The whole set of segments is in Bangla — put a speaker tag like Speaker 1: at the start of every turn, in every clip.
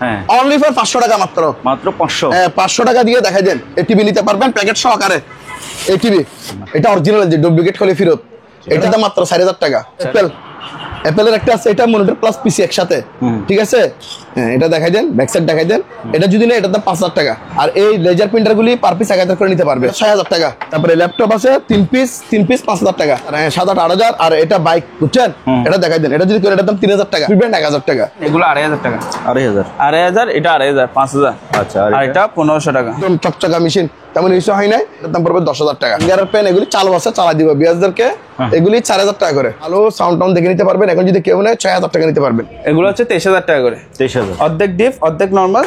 Speaker 1: হ্যাঁ
Speaker 2: অনলি ফর 500 টাকা মাত্র
Speaker 1: 500
Speaker 2: হ্যাঁ 500 টাকা দিয়ে দেখাই দেন এই টিভি নিতে পারবেন প্যাকেট সহকারে এই টিভি এটা অরিজিনাল যে ডুপ্লিকেট হলে ফেরত এটা দাম মাত্র 4000 টাকা অ্যাপেলের একটা আছে এটা মনিটর প্লাস পিসি একসাথে ঠিক আছে হ্যাঁ এটা দেখাই দেন ব্যাক সাইড দেখাই দেন এটা যদি না এটার দাম 5000 টাকা আর এই লেজার প্রিন্টার গুলি পার পিস 1000 করে নিতে পারবে 6000 টাকা তারপরে ল্যাপটপ আছে 3 পিস 5000 টাকা আর 7 8000 আর এটা বাইক বুঝছেন এটা দেখাই দেন এটা যদি করে এটার দাম 3000 টাকা প্রিপেন্ড 1000 টাকা
Speaker 1: এগুলো 2500 টাকা 2500 এটা 2500 5000 আচ্ছা আর এটা 1500 টাকা
Speaker 2: একদম চকচকা মেশিন তেমন ইস্যু হয় নাই এর দাম পড়বে 10000 টাকা ফিঙ্গার পেন এগুলি চালু আছে চালা দিব বিয়াজদেরকে এগুলি 4000 টাকা করে ভালো সাউন্ড টাউন দেখে নিতে পারবেন এখন যদি কেউ নেয় 6000 টাকা নিতে পারবেন
Speaker 1: এগুলো হচ্ছে 23000 টাকা করে 23000 অর্ধেক ডিপ অর্ধেক নরমাল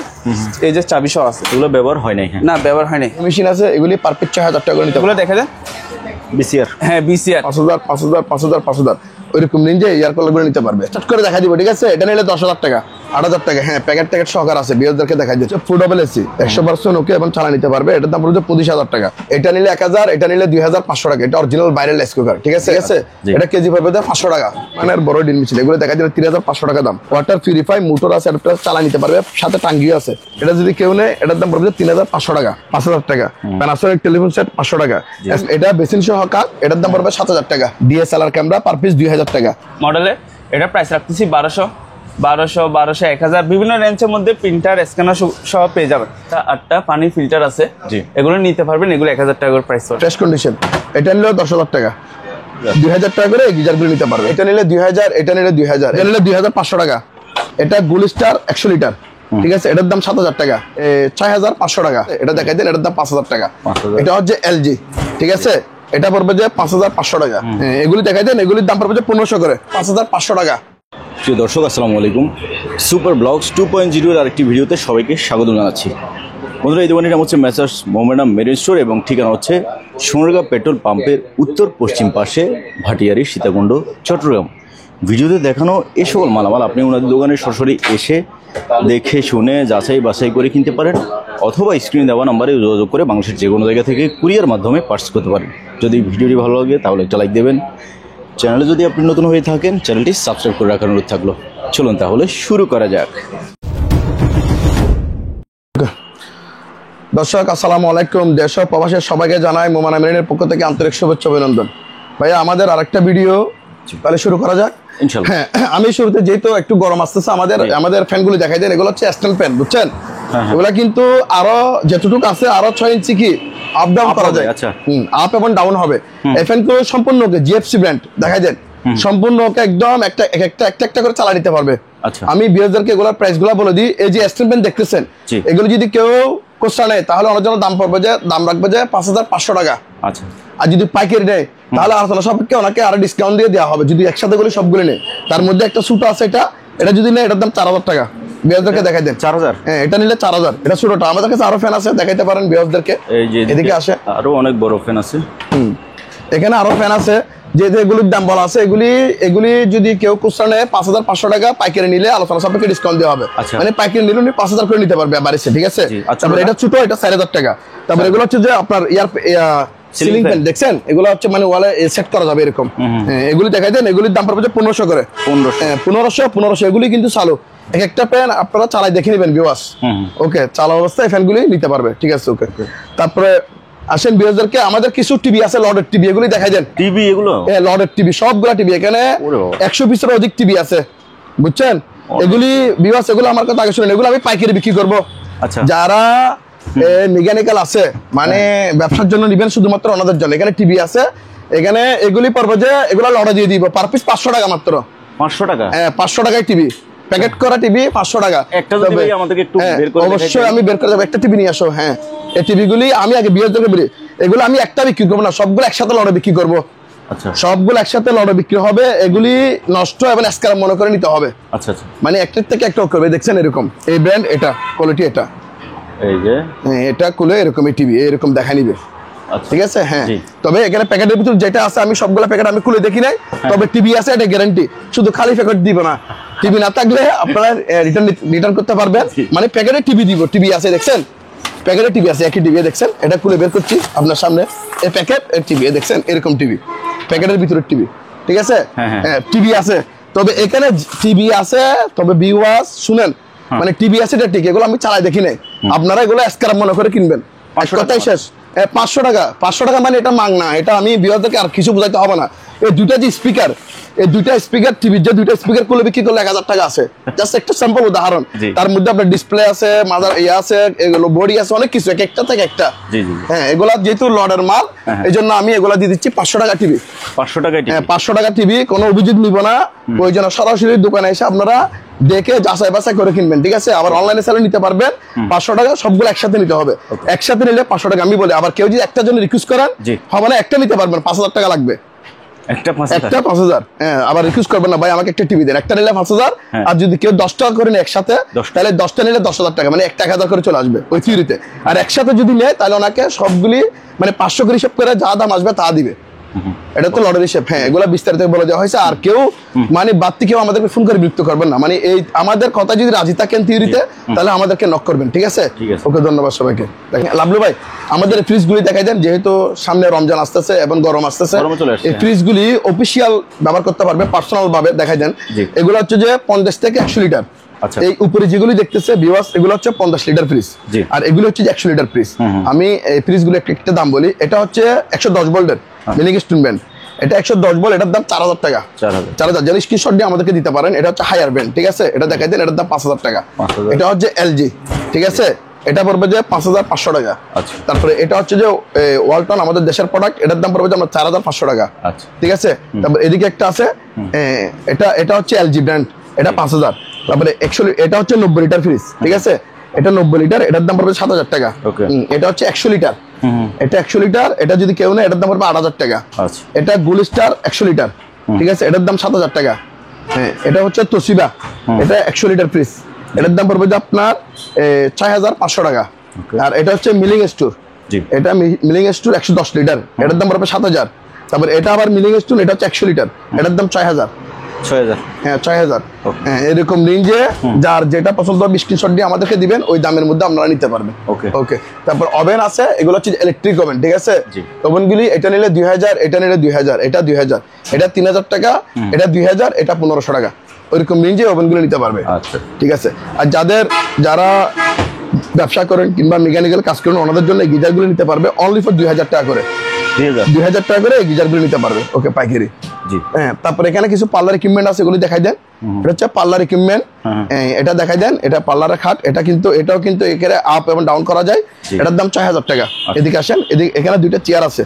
Speaker 1: এই যে চাবি সহ আছে এগুলো ব্যবহার হয় নাই না ব্যবহার হয় নাই
Speaker 2: মেশিন আছে এগুলি পার পিস 6000 টাকা করে নিতে
Speaker 1: এগুলো দেখা যায় বিসিআর হ্যাঁ বিসিআর
Speaker 2: 5000 ওইরকম নিন যে এয়ার কলার গুলো নিতে পারবে স্টার্ট করে দেখা দিব ঠিক আছে এটা নিলে 10000 টাকা 8000 টাকা হ্যাঁ প্যাকেট সহকার আছে বিয়ারদেরকে দেখাই দিচ্ছে ফুডাবল এসি 100% ওকে এবং চালা নিতে পারবে এটার দাম পড়বে 25000 টাকা এটা নিলে 1000 এটা নিলে 2500 টাকা এটা অরিজিনাল বাইরের রাইস কুকার ঠিক আছে এটা কেজি পড়বে 500 টাকা মানে বড় ডিল মিছিল এগুলো দেখা দিলে 3500 টাকা দাম ওয়াটার পিউরিফাই মোটর আছে এটা চালা নিতে পারবে সাথে টাঙ্গিও আছে এটা যদি কেউ নেয় এটার দাম পড়বে 3500 টাকা 5000 টাকা প্যানাসোনিক টেলিফোন সেট 500 টাকা এটা বেসিন সহ কাপ এটার দাম পড়বে 7000 টাকা ডিএসএলআর ক্যামেরা পার পিস 2000 টাকা
Speaker 1: মডেলে এটা প্রাইস রাখতেছি 1200 1000 বিভিন্ন রেঞ্জের মধ্যে প্রিন্টার স্ক্যানার সহ পেয়ে যাবেন 8টা পানি ফিল্টার আছে এগুলো নিতে পারবেন এগুলো 1000 টাকা করে প্রাইস
Speaker 2: ফ্রেশ কন্ডিশন এটা নিলে 10000 টাকা 2000 টাকা করে গিজার গুলো নিতে পারবে এটা নিলে 2000 এটা নিলে 2000 এটা নিলে 2500 টাকা এটা গোল্ড স্টার 100 লিটার ঠিক আছে এটার দাম 7000 টাকা 6500 টাকা এটা দেখাই দেন এটার দাম 5000 টাকা এটা হচ্ছে এলজি ঠিক আছে এটা পড়বে যে 5500 টাকা এগুলি দেখাই দেন এগুলির দাম পড়বে যে 1500 করে 5500 টাকা
Speaker 3: প্রিয় দর্শক আসসালামু আলাইকুম সুপার ব্লগস 2.0 এর আরেকটি ভিডিওতে সবাইকে স্বাগত জানাচ্ছি বন্ধুরা এই দোকানটির নাম হচ্ছে মেসার্স মোহামেডান মেরিন স্টোর এবং ঠিকানা হচ্ছে সোনারগাঁ পেট্রোল পাম্পের উত্তর পশ্চিম পাশে ভাটিয়ারি সীতাকুণ্ড চট্টগ্রাম ভিডিওতে দেখানো এই সকল মালামাল আপনি ওনাদের দোকানে সরাসরি এসে দেখে শুনে যাচাই বাছাই করে কিনতে পারেন অথবা স্ক্রিনে দেওয়া নাম্বারে যোগাযোগ করে বাংলাদেশের যে কোনো জায়গা থেকে কুরিয়ার মাধ্যমে পার্সেল করতে পারেন যদি ভিডিওটি ভালো লাগে তাহলে একটা লাইক দেবেন চ্যানেলে যদি আপনি নতুন হয়ে থাকেন চ্যানেলটি সাবস্ক্রাইব করে রাখার অনুরোধ থাকলো চলুন তাহলে শুরু করা যাক
Speaker 2: দর্শক আসসালামু আলাইকুম দেশ ও প্রবাসের সবাইকে জানাই মোমানা মেরিনের পক্ষ থেকে আন্তরিক শুভেচ্ছা অভিনন্দন ভাইয়া আমাদের আরেকটা ভিডিও তাহলে শুরু করা যাক ইনশাআল্লাহ হ্যাঁ আমি শুরুতে যেহেতু একটু গরম আসতেছে আমাদের ফ্যানগুলো দেখাই দেন এগুলো হচ্ছে স্ট্যান্ড ফ্যান বুঝছেন এগুলা কিন্তু আরো যতটুকু আছে আরো 6 ইঞ্চি কি আপ ডাউন করা যায় আচ্ছা আপ এবং ডাউন হবে এই ফ্যানগুলো সম্পূর্ণ জিএফসি ব্র্যান্ড দেখাই দেন সম্পূর্ণ একদম একটা করে চালা নিতে পারবে আচ্ছা আমি বিয়ারদেরকে এগুলোর প্রাইস গুলো বলে দিই এই যে স্ট্যান্ড ফ্যান দেখতেছেন এগুলো যদি কেউ কোস্টা নেয় তাহলে ওনার জন্য দাম রাখবে যে 5500 টাকা আচ্ছা আর যদি পাইকারি নেয় তাহলে আলোচনা সাপেক্ষে ওনাকে আরো ডিসকাউন্ট দিয়ে দেওয়া হবে যদি একসাথে করে সবগুলো নেয় তার মধ্যে একটা সুট আছে এটা যদি নেয় এটার দাম 4000 টাকা বিয়ারদেরকে দেখাই দেন 4000 হ্যাঁ এটা নিলে 4000 এটা ছোটটা আমাদের কাছে আরো ফ্যান আছে দেখাইতে পারেন বিয়ারদেরকে এই যে এদিকে আসে
Speaker 3: আরো অনেক বড় ফ্যান আছে
Speaker 2: এখানে আরো ফ্যান আছে যে এগুলির দাম বলা আছে এগুলি যদি কেউ খুচরা নেয় 5500 টাকা পাইকারি নিলে আলোচনা সাপেক্ষে ডিসকাউন্ট দেওয়া হবে মানে পাইকারি নিলে উনি 5000 করে নিতে পারবে বাড়িতে ঠিক আছে তারপরে এটা ছোট এটা 4000 টাকা তারপরে এগুলো হচ্ছে যে আপনার সিলিং ফ্যান দেখছেন এগুলো হচ্ছে মানে ওয়ালে সেট করা যাবে এরকম হ্যাঁ এগুলি দেখাই দেন এগুলির দাম পড়বে 1500 করে 1500 এগুলি কিন্তু চালু একটা ফ্যান আপনারা চালাই দেখে নেবেন ভিউয়ার্স ওকে চালা অবস্থায় ফ্যানগুলি নিতে পারবে ঠিক আছে ওকে তারপরে আসেন ভিউয়ারদেরকে আমাদের কিছু টিভি আছে লর্ডের টিভি এগুলি দেখাই দেন
Speaker 3: টিভি এগুলো
Speaker 2: হ্যাঁ লর্ডের টিভি সবগুলা টিভি এখানে 100 পিসের অধিক টিভি আছে বুঝছেন এগুলি ভিউয়ার্স এগুলো আমার কথা আগে শুনেন এগুলো আমি পাইকারি বিক্রি করব আচ্ছা যারা মেকানিক্যাল আছে মানে ব্যবসার জন্য নেবেন শুধুমাত্র ওনাদের জন্য এখানে টিভি আছে এখানে এগুলি পড়বে যে এগুলো লর্ডে দিয়ে দিব পার পিস 500 টাকা মাত্র
Speaker 3: 500 টাকা
Speaker 2: হ্যাঁ 500 টাকায় টিভি প্যাকেট করা টিভি 500 টাকা
Speaker 3: একটা যদি ভাই আমাদেরকে একটু বের করে
Speaker 2: অবশ্যই আমি বের করে দেব একটা টিভি নিয়ে আসো হ্যাঁ এই টিভিগুলি আমি আগে বিয়ারদেরকে বলি এগুলো আমি একটা বিক্রি করব না সবগুলো একসাথে লড়ে বিক্রি করব আচ্ছা সবগুলো একসাথে লড়ে বিক্রি হবে এগুলি নষ্ট এবং স্ক্র্যাপ মনে করে নিতে হবে আচ্ছা আচ্ছা মানে একটার থেকে একটা করবে দেখছেন এরকম এই ব্র্যান্ড এটা কোয়ালিটি এটা এই যে এটা খুলে এরকম এই টিভি এরকম দেখা নিবে ঠিক আছে হ্যাঁ তবে এখানে প্যাকেটের ভিতর যেটা আছে আমি সবগুলো প্যাকেট আমি খুলে দেখি নাই তবে টিভি আছে এটা গ্যারান্টি শুধু খালি প্যাকেট দিব না টিভি না থাকলে আপনারা রিটার্ন করতে পারবেন মানে প্যাকেটে টিভি দিব টিভি আছে দেখছেন প্যাকেটে টিভি আছে একই টিভি দেখছেন এটা খুলে বের করছি আপনার সামনে এই প্যাকেট এর টিভি দেখছেন এরকম টিভি প্যাকেটের ভিতরে টিভি ঠিক আছে হ্যাঁ টিভি আছে তবে এখানে টিভি আছে তবে ভিউয়ার্স শুনেন মানে টিভি আছে এটা ঠিক, এগুলো আমি চালাই দেখি নাই, আপনারা এগুলো স্ক্র্যাপ মনে করে কিনবেন। এক কথাই শেষ। 500 টাকা, 500 টাকা মানে এটা মাং না, এটা আমি বিয়ারদেরকে আর কিছু বুঝাইতে হবে না। এই দুইটা যে স্পিকার, এই দুইটা স্পিকার টিভির যে দুইটা স্পিকার করলে বিক্রি করলে 1000 টাকা আছে, জাস্ট একটা স্যাম্পল উদাহরণ। তার মধ্যে আপনার ডিসপ্লে আছে, মাদার আছে, এগুলো বডি আছে, অনেক কিছু, এক একটা থেকে একটা। হ্যাঁ, এগুলা যেহেতু লর্ডের মাল, এই জন্য আমি এগুলা দিয়ে দিচ্ছি 500 টাকা টিভি।
Speaker 3: 500 টাকা?
Speaker 2: হ্যাঁ, 500 টাকা টিভি, কোনো অভিযোগ নিব না। ওই জন্য সরাসরি দোকানে এসে আপনারা দেখে যাচাই বাছাই করে কিনবেন, ঠিক আছে? আবার অনলাইনে সেলে নিতে পারবেন। 500 টাকা সবগুলো একসাথে নিতে হবে, একসাথে নিলে 500 টাকা। আমি বলি, আবার কেউ যদি একটার জন্য রিকোয়েস্ট করেন হবে না, একটা নিতে পারবেন, 5000 টাকা লাগবে। একটা 5000। হ্যাঁ, আবার রিকোয়েস্ট করবেন না ভাই আমাকে একটা টিভি দেন, একটা নিলে 5000। আর যদি কেউ 10 টাকা করে নেয় একসাথে, তাহলে 10টা নিলে 10,000 টাকা, মানে একটা 1000 করে চলে আসবে ওই থিওরিতে। আর একসাথে যদি নেয় তাহলে ওনাকে সবগুলি মানে 500 করে হিসাব করে যা দাম আসবে তা দিবে। এটা তো লটারি হিসেব। হ্যাঁ, এগুলো বিস্তারিত বলে দেওয়া হয়েছে। আর কেউ মানে বাড়তি কেউ আমাদেরকে ফোন করে বিরক্ত করবেন না, মানে এই আমাদের কথা যদি রাজি থাকেন থিওরিতে, তাহলে আমাদেরকে নক করবেন, ঠিক আছে? ওকে, ধন্যবাদ সবাইকে। লাভলু ভাই, আমাদের ফ্রিজগুলি দেখাই দেন, যেহেতু সামনে রমজান আসতেছে এবং গরম আসতেছে, এই ফ্রিজগুলি অফিসিয়াল ব্যবহার করতে পারবে, পার্সোনাল ভাবে দেখাই দেন। এগুলো হচ্ছে যে 50 থেকে 100 লিটার। এই উপরে যেগুলি দেখতেছে ভিউয়ার্স, এগুলো হচ্ছে 50 লিটার ফ্রিজ, আর এগুলো হচ্ছে 100 লিটার ফ্রিজ। আমি এই ফ্রিজগুলো একটা দাম বলি। এটা হচ্ছে 110 ভোল্টের মিলিং স্টোন ব্যান্ড, এটা 110 ভোল্ট, এটার দাম 4000 টাকা। 4000 যেন স্ক্রিনশট দিয়ে আমাদেরকে দিতে পারেন। এটা হচ্ছে হায়ার ব্যান্ড, ঠিক আছে? এটা দেখাই দেন, এটার দাম 5000 টাকা। এটা হচ্ছে এলজি, ঠিক আছে? এটা পড়বে যে 5500 টাকা। তারপরে এটা হচ্ছে যে ওয়ালটন, আমাদের দেশের প্রোডাক্ট, এটার দাম পড়বে যে আমরা 4500 টাকা, ঠিক আছে? তারপর এদিকে একটা আছে, এটা হচ্ছে এলজি ব্র্যান্ড, এটা 5000। তারপরে এটা হচ্ছে 90 লিটার ফ্রিজ, ঠিক আছে? এটা 90 লিটার, এটার দাম পড়বে 7000 টাকা। এটা হচ্ছে 100 লিটার, এটা 100 লিটার, এটা যদি কেউ নেয় এটার দাম পড়বে 8000 টাকা। এটা গোল্ড স্টার 100 লিটার, ঠিক আছে? এটার দাম 7000 টাকা। হ্যাঁ, এটা হচ্ছে তোশিবা, এটা 100 লিটার ফ্রিজ, এটার দাম পড়বে যে আপনার 6500 টাকা। আর এটা হচ্ছে মিলিং স্টোর, এটা মিলিং স্টোর 110 লিটার, এটার দাম পড়বে 7000। তারপর এটা আবার মিলিং স্টোর, এটা হচ্ছে 100 লিটার, এটার দাম 6000। হ্যাঁ, 6000। হ্যাঁ, এরকম রেঞ্জে যার যেটা পছন্দ হবে স্ক্রিনশট দিয়ে আমাদেরকে দিবেন, ওই দামের মধ্যে আপনারা নিতে পারবেন। ওকে। তারপর ওভেন আছে, এগুলো হচ্ছে ইলেকট্রিক ওভেন, ঠিক আছে? ওভেনগুলি এটা নিলে 2000, এটা নিলে 2000, এটা 2000, এটা 3000 টাকা, এটা 2000, এটা 1500 টাকা। ওইরকম রেঞ্জে ওভেনগুলো নিতে পারবে, ঠিক আছে? আর যারা ব্যবসা করেন কিংবা মেকানিক্যাল কাজ করেন, ওনাদের জন্য এই গিজারগুলো নিতে পারবে অনলি ফর 2000 টাকা করে। 2000 টাকা করে এই গিজারগুলো নিতে পারবে, ওকে, পাইকারি। হ্যাঁ, তারপরে এখানে কিছু পার্লার ইকুইপমেন্ট আছে, এগুলো দেখাই দেন। এটা হচ্ছে পার্লার ইকুইপমেন্ট, এটা দেখাই দেন। এটা পার্লারের খাট, এটাও কিন্তু এখানে আপ এবং ডাউন করা যায়। এটার দাম 6000 টাকা। এদিকে আসেন, এখানে দুইটা চেয়ার আছে,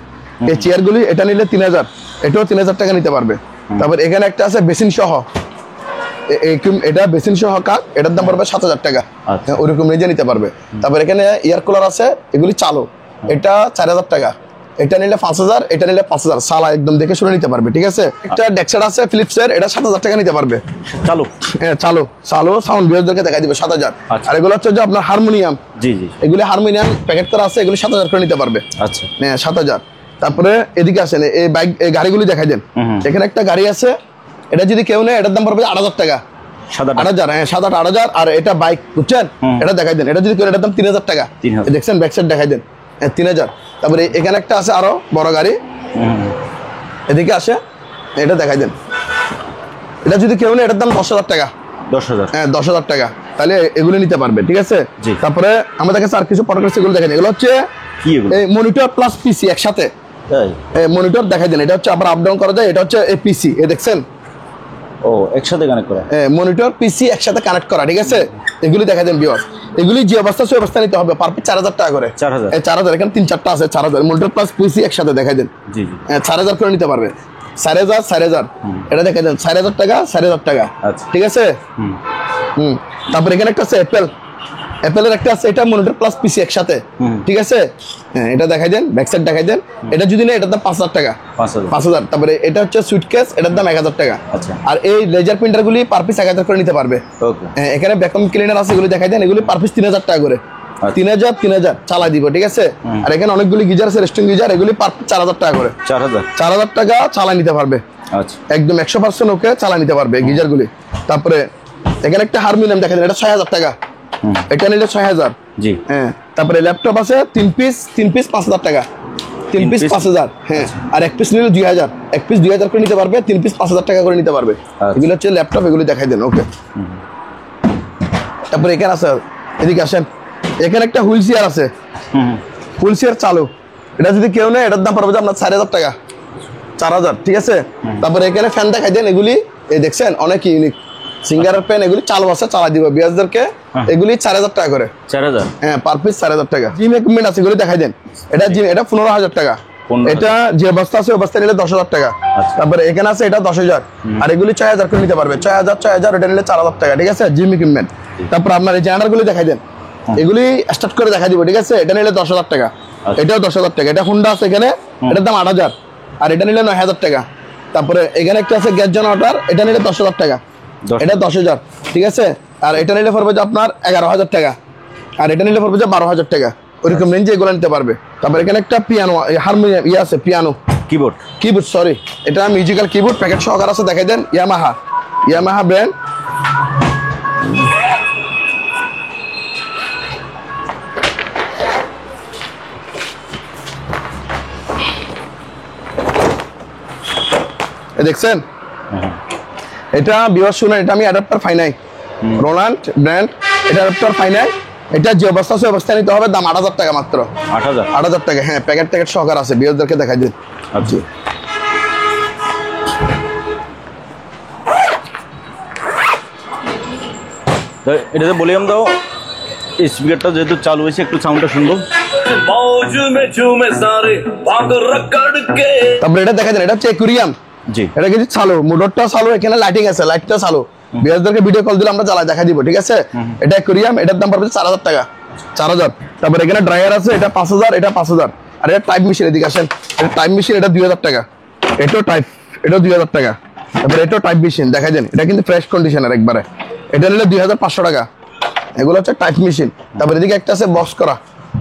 Speaker 2: এই চেয়ারগুলি এটা নিলে 3000, এটাও 3000 টাকা নিতে পারবে। তারপর এখানে একটা আছে বেসিন সহ, এটা বেসিন সহ কাঠ, এটার দাম পড়বে 7000 টাকা। ওইরকম রেঞ্জে নিতে পারবে। তারপর এখানে এয়ার কুলার আছে, এগুলি চালু, এটা 4000 টাকা, এটা নিলে 5000, এটা নিলে 5000, সালা একদম দেখে শুনে নিতে পারবে, ঠিক আছে? একটা ডেক্সার আছে ফিলিপসের, এটা 7000 টাকা নিতে পারবে চালু। হ্যাঁ, চালু সাউন্ড ভিউয়ারদেরকে দেখা দিবে 7000। আর এগুলো হচ্ছে যে আপনার হারমোনিয়াম, এগুলি হারমোনিয়াম প্যাকেট করা আছে, এগুলি 7000 করে নিতে পারবে। হ্যাঁ, 7000। তারপরে এদিকে আসেন, এই বাইক, এই গাড়িগুলি দেখাই দেন। এখানে একটা গাড়ি আছে, এটা যদি কেউ নেয় এটার দাম পড়বে 8000 টাকা। 8000, হ্যাঁ, 7-8 8000। আর এটা বাইক, বুঝছেন? এটা দেখাই দেন, এটা যদি কেউ, এটার দাম 3000 টাকা। দেখছেন ব্যাক সাইড দেখাই দেন, 3000। তারপরে এখানে একটা আছে আরো বড় গাড়ি, এদিকে আসে, এটা দেখাই দেন। এটা যদি কেউ নেয় এটার দাম 10000 টাকা। 10000, হ্যাঁ, 10000 টাকা। তাহলে এগুলো নিতে পারবে, ঠিক আছে? তারপরে আমাদের কাছে আর কিছু প্রোডাক্ট, এগুলো দেখেন। এগুলো হচ্ছে এই মনিটর প্লাস পিসি একসাথে, মনিটর দেখাই দেন। এটা হচ্ছে আবার আপ ডাউন করা যায়, এটা হচ্ছে এই পিসি, এ দেখছেন? একসাথে কানেক্ট করা, মনিটর পিসি একসাথে কানেক্ট করা, ঠিক আছে? এগুলি দেখাই দেন ভিউয়ার্স। এগুলি যে অবস্থা সেই অবস্থা নিতে হবে, পার পিস 4000 টাকা করে। 4000, এখানে 3-4টা আছে 4000, মনিটর প্লাস পিসি একসাথে দেখাই দেন। 4000 করে নিতে পারবে। 4000, এটা দেখাই দেন, 4000 টাকা, 4000 টাকা, ঠিক আছে? তারপর এখানে একটা আছে অ্যাপেলের একটা আছে, এটা মনিটর প্লাস পিসি একসাথে, ঠিক আছে? হ্যাঁ, এটা দেখাই দেন, ব্যাক সাইড দেখাই দেন। এটা যদি নেয় এটার দাম 5000 টাকা। 5000। তারপরে এটা হচ্ছে সুটকেস, এটার দাম 1000 টাকা। আর এই লেজার প্রিন্টারগুলি পার পিস 1000 করে নিতে পারবে। এখানে ভ্যাকুয়াম ক্লিনার আছে, এগুলি দেখাই দেন। এগুলি পার পিস 3000 টাকা করে। 3000 চালাই দিব, ঠিক আছে? আর এখানে অনেকগুলি গিজার আছে, রেস্টুরেন্ট গিজার, এগুলি পার পিস 4000 টাকা করে। 4000 টাকা চালাই নিতে পারবে, একদম 100% ওকে চালাই নিতে পারবে এই গিজারগুলি। তারপরে এখানে একটা হারমোনিয়াম দেখাই দেন, এটা 6000 টাকা, এটা নিলে 6000। হ্যাঁ, তারপরে ল্যাপটপ আছে 3 পিস 5000 টাকা, 3 পিস 5000। হ্যাঁ, আর 1 পিস নিলে 2000, 1 পিস 2000 করে নিতে পারবে, 3 পিস 5000 টাকা করে নিতে পারবে। এগুলো হচ্ছে ল্যাপটপ, এগুলি দেখাই দেন, ওকে। তারপরে এখানে আছে, এদিকে আসেন, এখানে একটা হুইল চেয়ার আছে, হুইল চেয়ার চালু, এটা যদি কেউ নেয় এটার দাম পড়বে যে আপনার 4000 টাকা, 4000, ঠিক আছে। তারপরে এখানে ফ্যান দেখাই দেন, এগুলি এই দেখছেন অনেক ইউনিক সিঙ্গারের ফ্যান, এগুলি চালু আছে, চালা দিব বিয়াসদেরকে, এগুলি 4000 টাকা করে,
Speaker 3: 4000,
Speaker 2: হ্যাঁ পার পিস 4000 টাকা। জিম ইকুইপমেন্ট আছে, এগুলি দেখাই দেন, এটা জিম, এটা 15000 টাকা, এটা যে অবস্থা আছে অবস্থা নিলে 10000 টাকা। তারপরে এখানে আছে এটা 10000, আর এগুলি 6000 করে নিতে পারবে, 6000 এটা নিলে 4000 টাকা, ঠিক আছে জিম ইকুইপমেন্ট। তারপর আপনার এই জেনারেল গুলি দেখাই দেন, এগুলি স্টার্ট করে দেখা দিব, ঠিক আছে, এটা নিলে 10000 টাকা, এটাও 10000 টাকা। এটা হুন্ডা আছে এখানে, এটার দাম 8000, আর এটা নিলে 9000 টাকা। তারপরে এখানে একটা আছে গ্যাস জেনারেটর, এটা নিলে 10000 টাকা, এটা 10000, ঠিক আছে। আর এটা নিলে পড়বে যে আপনার 11000 টাকা, আর এটা নিলে পড়বে যে 12000 টাকা, ওইরকম রেঞ্জে এগুলো নিতে পারবে। তারপর এখানে একটা পিয়ানো, হারমোনিয়াম ইয়ে আছে, পিয়ানো কিবোর্ড সরি, এটা মিউজিক্যাল কিবোর্ড প্যাকেট সহকার আছে, দেখাই দেন, ইয়ামাহা ব্র্যান্ড। দেখছেন এটা বিভার শুনেন, এটা আমি অ্যাডাপ্টার ফাইনাই, রোনাল্ড ব্র্যান্ড, এটা অ্যাডাপ্টার ফাইনাই, এটা যে অবস্থা আছে অবস্থা নিতে হবে, দাম 8000 টাকা মাত্র, 8000 টাকা, হ্যাঁ প্যাকেট সহকার আছে, বিভারদেরকে দেখাই দিন। আচ্ছা
Speaker 3: এটাতে ভলিউম দাও, স্পিকারটা যেহেতু চালু হয়েছে একটু সাউন্ডটা শুনবো।
Speaker 2: তারপরে এটা দেখা যায়, এটা হচ্ছে অ্যাকুয়ারিয়াম, জি এটা কিছু চালু, মোটরটা চালু, এখানে লাইটিং আছে, লাইটটা চালু, বিয়ারদেরকে ভিডিও কল দিলে আমরা জ্বালা দেখা দিব, ঠিক আছে। এটা অ্যাকুয়ারিয়াম, এটার দাম পড়বে 4000 টাকা, 4000। তারপরে এখানে ড্রায়ার আছে, এটা 5000, এটা 5000। আর এটা টাইপ মেশিন, এদিকে আসেন, এটা টাইপ মেশিন, এটা 2000 টাকা, এটাও টাইপ, এটাও 2000 টাকা। তারপরে এটাও টাইপ মেশিন, দেখা দেন, এটা কিন্তু ফ্রেশ কন্ডিশনের একবারে, এটা নিলে 2500 টাকা, এগুলো হচ্ছে টাইপ মেশিন। তারপরে এদিকে একটা আছে বক্স করা,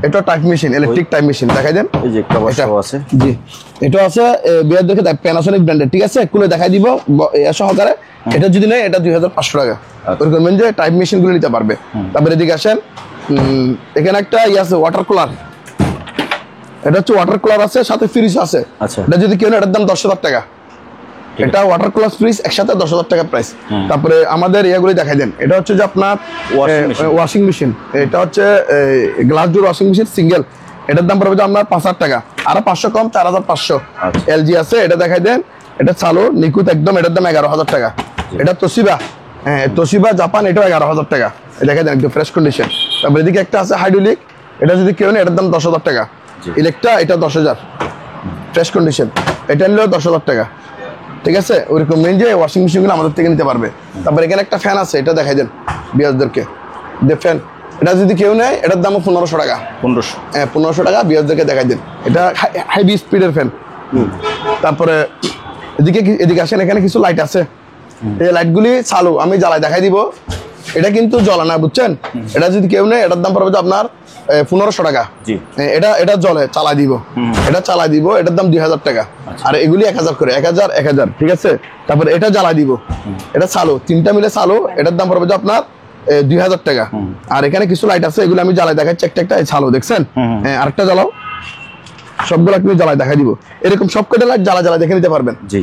Speaker 2: এটা type machine, electric type machine, দেখাই দেন, এই যে একটা বক্সও আছে, জি এটা আছে বিয়ারদেরকে প্যানাসোনিক ব্র্যান্ডের, ঠিক আছে, খুলে দেখাই দিব সহকারে। এটা যদি নেয় এটা 2500 টাকা, ওরকম যে টাইপ মেশিন গুলো নিতে পারবে। তারপরে এদিকে আসেন, এখানে একটা আছে ওয়াটার কুলার, এটা হচ্ছে ওয়াটার কুলার আছে, সাথে ফ্রিজ আছে, এটা যদি কেউ নেয় এটার দাম 10000 টাকা, এটা ওয়াটার কুলার ফ্রিজ একসাথে 10000 টাকা প্রাইস। তারপরে আমাদের ইয়াগুলি দেখাই দেন, এটা হচ্ছে যে আপনার ওয়াশিং মেশিন, এটা হচ্ছে glass door washing machine single, এটার দাম পড়বে যে আপনার 5000 টাকা, আরো 500 কম 4500। এলজি আছে, এটা দেখাই দেন, এটা চালু নিখুঁত একদম, এটার দাম 11000 টাকা। এটা তোশিবা, হ্যাঁ তোশিবা জাপান, এটাও 11000 টাকা, দেখাই দেন একদম ফ্রেশ কন্ডিশন। তারপরে এদিকে একটা আছে হাইড্রোলিক, এটা যদি কেউ নেয় এটার দাম 10000 টাকা, ইলেকট্রা এটা 10000 ফ্রেশ কন্ডিশন, এটা নিলেও 10000 টাকা, ঠিক আছে। ওইরকম রেঞ্জে ওয়াশিং মেশিনগুলো আমাদের থেকে নিতে পারবে। তারপরে এখানে একটা ফ্যান আছে, এটা দেখাই দেন বিয়ারদেরকে, ফ্যান, এটা যদি কেউ নেয় এটার দামও 1500 টাকা, 1500, হ্যাঁ 1500 টাকা, বিয়ারদেরকে দেখাই দেন, এটা হাই স্পিডের ফ্যান। তারপরে এদিকে আসেন, এখানে কিছু লাইট আছে, এই লাইটগুলি চালু, আমি জ্বালাই দেখাই দিব, এটা কিন্তু জ্বলে না, বুঝছেন। এটা যদি কেউ নেয় এটার দাম পড়বে আপনার 1500 টাকা, এটা জ্বলে, চালাই দিব, এটা চালাই দিব, এটার দাম 2000 টাকা, আর এগুলি 1000 করে, 1000, ঠিক আছে। তারপরে এটা জ্বালাই দিব, এটা চালু, তিনটা মিলে চালু, এটার দাম পড়বে আপনার 2000 টাকা। আর এখানে কিছু লাইট আছে, এগুলো আমি জ্বালাই দেখাচ্ছি, একটা চালু, দেখছেন, আরেকটা জ্বালাও, সবগুলো তুমি জ্বালাই দেখাই দিব, এরকম সবকটা লাইট জ্বালা দেখে নিতে পারবেন। জি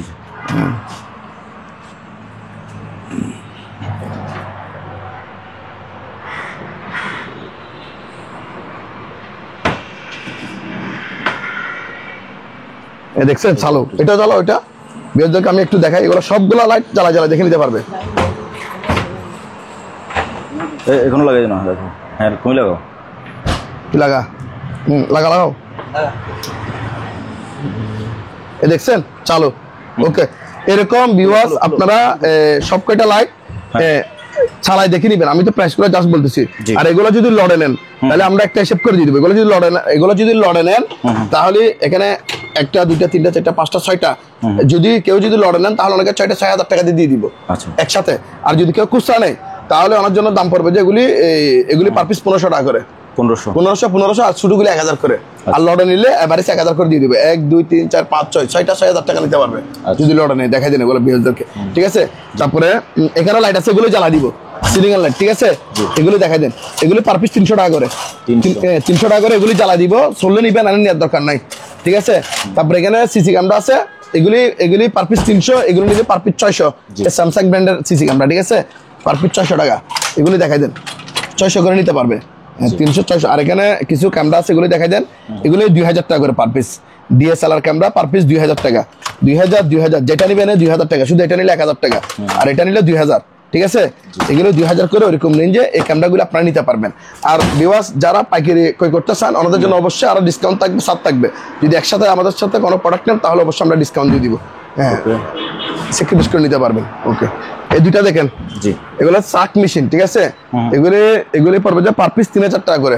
Speaker 2: দেখছেন চালু, এটা জ্বালাও, এটা বিয়ারদেরকে আমি একটু দেখাই, এগুলো সবগুলো লাইট জ্বালা দেখে নিতে পারবে।
Speaker 3: এখনো লাগাই না, দেখো, হ্যাঁ তুমি লাগাও,
Speaker 2: লাগাও, দেখছেন চালু, ওকে। এরকম ভিউয়ার্স আপনারা সবকটা লাইট চালাই দেখে নিবেন, আমি তো প্রাইস করে জাস্ট বলতেছি। আর এগুলো যদি লড়ে নেন তাহলে আমরা একটা হিসাব করে দিয়ে দেবো, এগুলো যদি লড়ে নেন তাহলে এখানে 1 2 3 4 5 6টা, যদি কেউ যদি লড়ে নেন তাহলে অনেকে 6টা 6000 টাকা দিয়ে দিব একসাথে। আর যদি কেউ খুচরা নেয় তাহলে ওনার জন্য দাম পড়বে যে এগুলি পার পিস 1500 টাকা করে, 1500 আর ছোটগুলি 1000 করে, আর লড়ে নিলে এভারেজ 1000 করে দিয়ে দিবে। 1 2 3 4 5 6 6টা 6000 টাকা নিতে পারবে যদি লড়ে নেয়, দেখাই দেন এগুলো বিয়ারদেরকে, ঠিক আছে। তারপরে এখানে লাইট আছে, এগুলো জ্বালা দিব, সিলিং এর লাইট, ঠিক আছে, এগুলো দেখাই দেন, এগুলি পার পিস 300 টাকা করে, 300 টাকা করে এগুলি জ্বালা দিব, চললে নিবেন, আর নেওয়ার দরকার নাই, ঠিক আছে। তারপরে এখানে সিসি ক্যামেরা আছে, এগুলি পার পিস 300, এগুলো নিলে পার পিস 600, স্যামসাং ব্র্যান্ডের সিসি ক্যামেরা, ঠিক আছে, পার পিস 600 টাকা, এগুলি দেখাই দেন, 600 করে নিতে পারবে। 300 600। আর এখানে কিছু ক্যামেরা আছে, এগুলো দেখা দেন, এগুলো 2000 টাকা করে per piece. DSLR camera per piece 2000 টাকা, 2000 যেটা নিবেন 2000 টাকা, শুধু এটা নিলে 1000 টাকা, আর এটা নিলে 2000। ঠিক আছে, এগুলো 2000 করে ওরকম রেঞ্জে এই ক্যামেরাগুলো আপনারা নিতে পারবেন। আর ভিউয়ার্স যারা পাইকারি ক্রয় করতে চান, ওনাদের জন্য অবশ্যই আরো ডিসকাউন্ট থাকবে, ছাড় থাকবে। যদি একসাথে আমাদের সাথে কোনো প্রোডাক্ট নেন তাহলে অবশ্যই আমরা ডিসকাউন্ট দিয়ে দিব। হ্যাঁ, সেক্রিফাইস করে নিতে পারবেন। ওকে, এই দুইটা দেখেন,
Speaker 3: জি
Speaker 2: এগুলো চাক মেশিন। ঠিক আছে, এগুলি পড়বে যে পার পিস 3000 টাকা করে,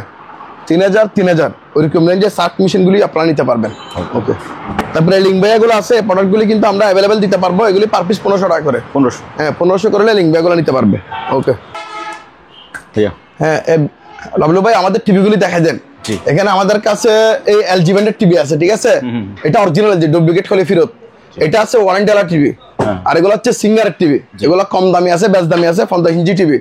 Speaker 2: 3000 ওইরকম রেঞ্জে চাক মেশিনগুলি আপনারা নিতে পারবেন। ওকে, তারপরে লিঙ্ক ভাইয়াগুলো আছে, প্রোডাক্টগুলি কিন্তু আমরা অ্যাভেলেবেল দিতে পারবো। এগুলি পার পিস 1500 টাকা করে।
Speaker 3: 1500।
Speaker 2: হ্যাঁ, 1500 করে লিঙ্ক ভাইয়াগুলো নিতে পারবে। ওকে
Speaker 3: ভাইয়া,
Speaker 2: হ্যাঁ লাভলু ভাই, আমাদের টিভিগুলি দেখাই দেন। এখানে আমাদের কাছে এই LG ব্র্যান্ডের টিভি আছে। ঠিক আছে, এটা অরিজিনাল, যে ডুপ্লিকেট হলে ফেরত। এটা আছে $1 টিভি, আর এগুলো হচ্ছে সিঙ্গারের টিভি। এগুলো কম দামি আছে, বেশ দামি আছে, 50 ইঞ্চি টিভি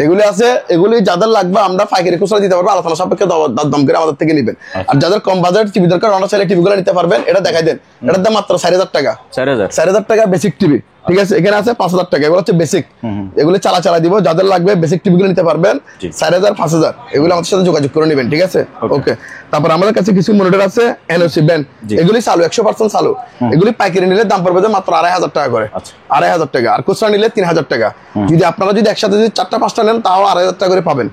Speaker 2: এগুলি আছে। এগুলি যাদের লাগবে আমরা পাইকারি খুচরা দিতে পারবো, আলোচনা সাপেক্ষে দাম করে আমাদের থেকে নেবেন। আর যাদের কম বাজারের টিভি দরকার, ওনারা চাইলে টিভিগুলো নিতে পারবেন। এটা দেখাই দেন, এটার দাম মাত্র 4000 টাকা। 4000 টাকা বেসিক টিভি। ঠিক আছে, এখানে আছে 5000 টাকা, এগুলো হচ্ছে বেসিক। এগুলি চালা দিব, যাদের লাগবে বেসিক টিভিগুলো নিতে পারবেন। 4000 5000 এগুলো আমাদের সাথে যোগাযোগ করে নেবেন। ঠিক আছে, ওকে। তারপর আমাদের কাছে কিছু মনিটর আছে NOC ব্র্যান্ড, এগুলি চালু, 100% চালু। এগুলি পাইকারি নিলে দাম পড়বে মাত্র 2500 টাকা করে, 2500 টাকা। আর খুচরা নিলে 3000 টাকা। যদি আপনারা একসাথে 4টা 5টা নেন তাও 2500 টাকা করে পাবেন।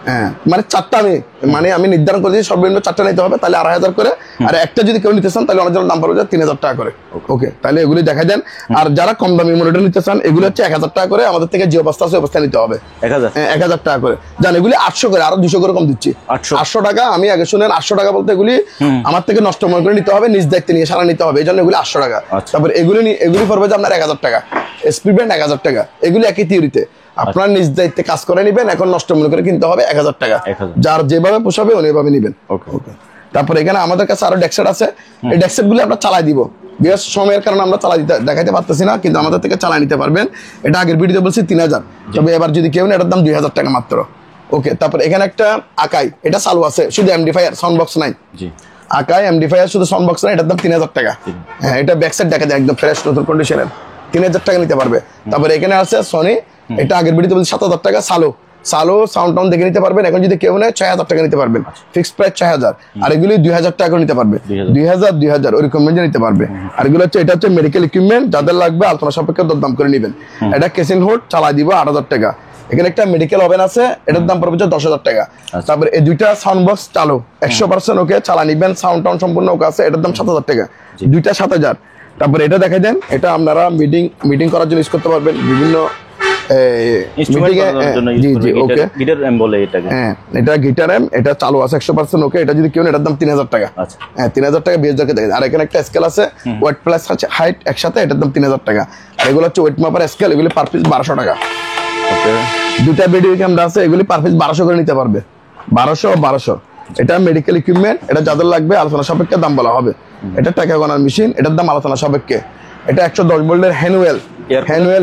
Speaker 2: হ্যাঁ, মানে 4টা আমি নির্ধারণ করেছি সর্বনিম্ন 4টা নিতে হবে, তাহলে 2500 করে। আর একটা যদি কেউ নিতে চান তাহলে অনেক দাম পড়বে 3000 টাকা করে। ওকে, তাহলে এগুলি দেখাই দেন। আর যারা কম দামি মনিটর নিতে চান, এগুলো হচ্ছে 1000 টাকা করে। আমাদের থেকে যে অবস্থা আছে অবস্থা নিতে হবে 1000 টাকা করে। জান, এগুলি 800 করে, আরো 200 করে কম দিচ্ছি। 800 টাকা। আমি আগে শুনেন, 800 টাকা বলতে এগুলি আমার থেকে নষ্ট মনে করে নিতে হবে, নিজ দায়িত্বে নিয়ে সারা নিতে হবে, এই জন্য এগুলি 800 টাকা। তারপর এগুলি পড়বে যে আপনার 1000 টাকা। SP ব্র্যান্ড 1000 টাকা। এগুলি একই থিওরিতে আপনার নিজ দায়িত্বে কাজ করে নিবেন। এখন নষ্ট মনে করে কিনতে হবে 1000 টাকা। যার যেভাবে পোষাবে উনিভাবে নিবেন। ওকে, তারপর এখানে আমাদের কাছে আরো ডেস্কটপ আছে। এই ডেস্কটপ গুলি আমরা চালাই দিব, বিশেষ সময়ের কারণে আমরা চালাই দেখাইতে পারতেছি না, কিন্তু আমাদের থেকে চালাই নিতে পারবেন। এটা আগের ভিডিওতে বলছি 3000, তবে এবার যদি কেউ নেন এটার দাম 2000 টাকা মাত্র। ওকে, তারপর এখানে একটা আকাই, এটা চালু আছে, শুধু এমডিফায়ার, সাউন্ড বক্স নাই। আকাই এমডিফায়ার, শুধু সাউন্ড বক্স নাই, এটার দাম 3000 টাকা। হ্যাঁ, এটা ব্যাক সাইড দেখা যায় একদম ফ্রেশ নতুন কন্ডিশনের, 3000 টাকা নিতে পারবে। তারপর এখানে আছে সনি, এটা আগের ভিডিওতে বলছি 7000 টাকা। সালো সাউন্ড টাউন দেখে নিতে পারবেন। এখন যদি কেউ নেয় 6000 টাকা নিতে পারবেন, ফিক্সড প্রাইস 6000। আর এগুলি 2000 টাকা নিতে পারবে, 2000 ওরকম রেঞ্জে নিতে পারবে। আর এগুলো হচ্ছে, এটা হচ্ছে মেডিকেল ইকুইপমেন্ট, যাদের লাগবে আলোচনা সাপেক্ষে দাম করে নেবেন। এটা কেসিন হোল্ড চালাই দিব 8000 টাকা। এখানে একটা মেডিকেল ওভেন আছে, এটার দাম পড়বে 10000 টাকা। তারপর এই দুইটা সাউন্ড বক্স চালু 100% ওকে, চালা নিবেন, সাউন্ড টাউন সম্পূর্ণ ওকে আছে, এটার দাম 7000 টাকা। দুইটা 7000। তারপর এটা দেখাই দেন, এটা আপনারা মিটিং করার জন্য ইউজ করতে পারবেন, বিভিন্ন এটা গিটার এম, এটা চালু আছে 100% ওকে। এটা যদি কেউ এটার দাম 3000 টাকা। হ্যাঁ, 3000 টাকা বিএস দেখে। আর এখানে একটা স্কেল আছে, ওয়েট প্লাস আছে হাইট একসাথে, এটার দাম 3000 টাকা। আর এগুলো হচ্ছে ওয়েট মাপার স্কেল, এগুলি পার পিস 1200 টাকা। দুইটা ভিডিও ক্যামেরা আছে, এগুলি পার পিস 1200 করে নিতে পারবে, 1200। এটা মেডিকেল ইকুইপমেন্ট, এটা যাদের লাগবে আলোচনা সাপেক্ষে দাম বলা হবে। এটা টাকা গোনার মেশিন, এটার দাম আলোচনা সাপেক্ষে। এটা 110 ভোল্টের হ্যান্ডওয়েল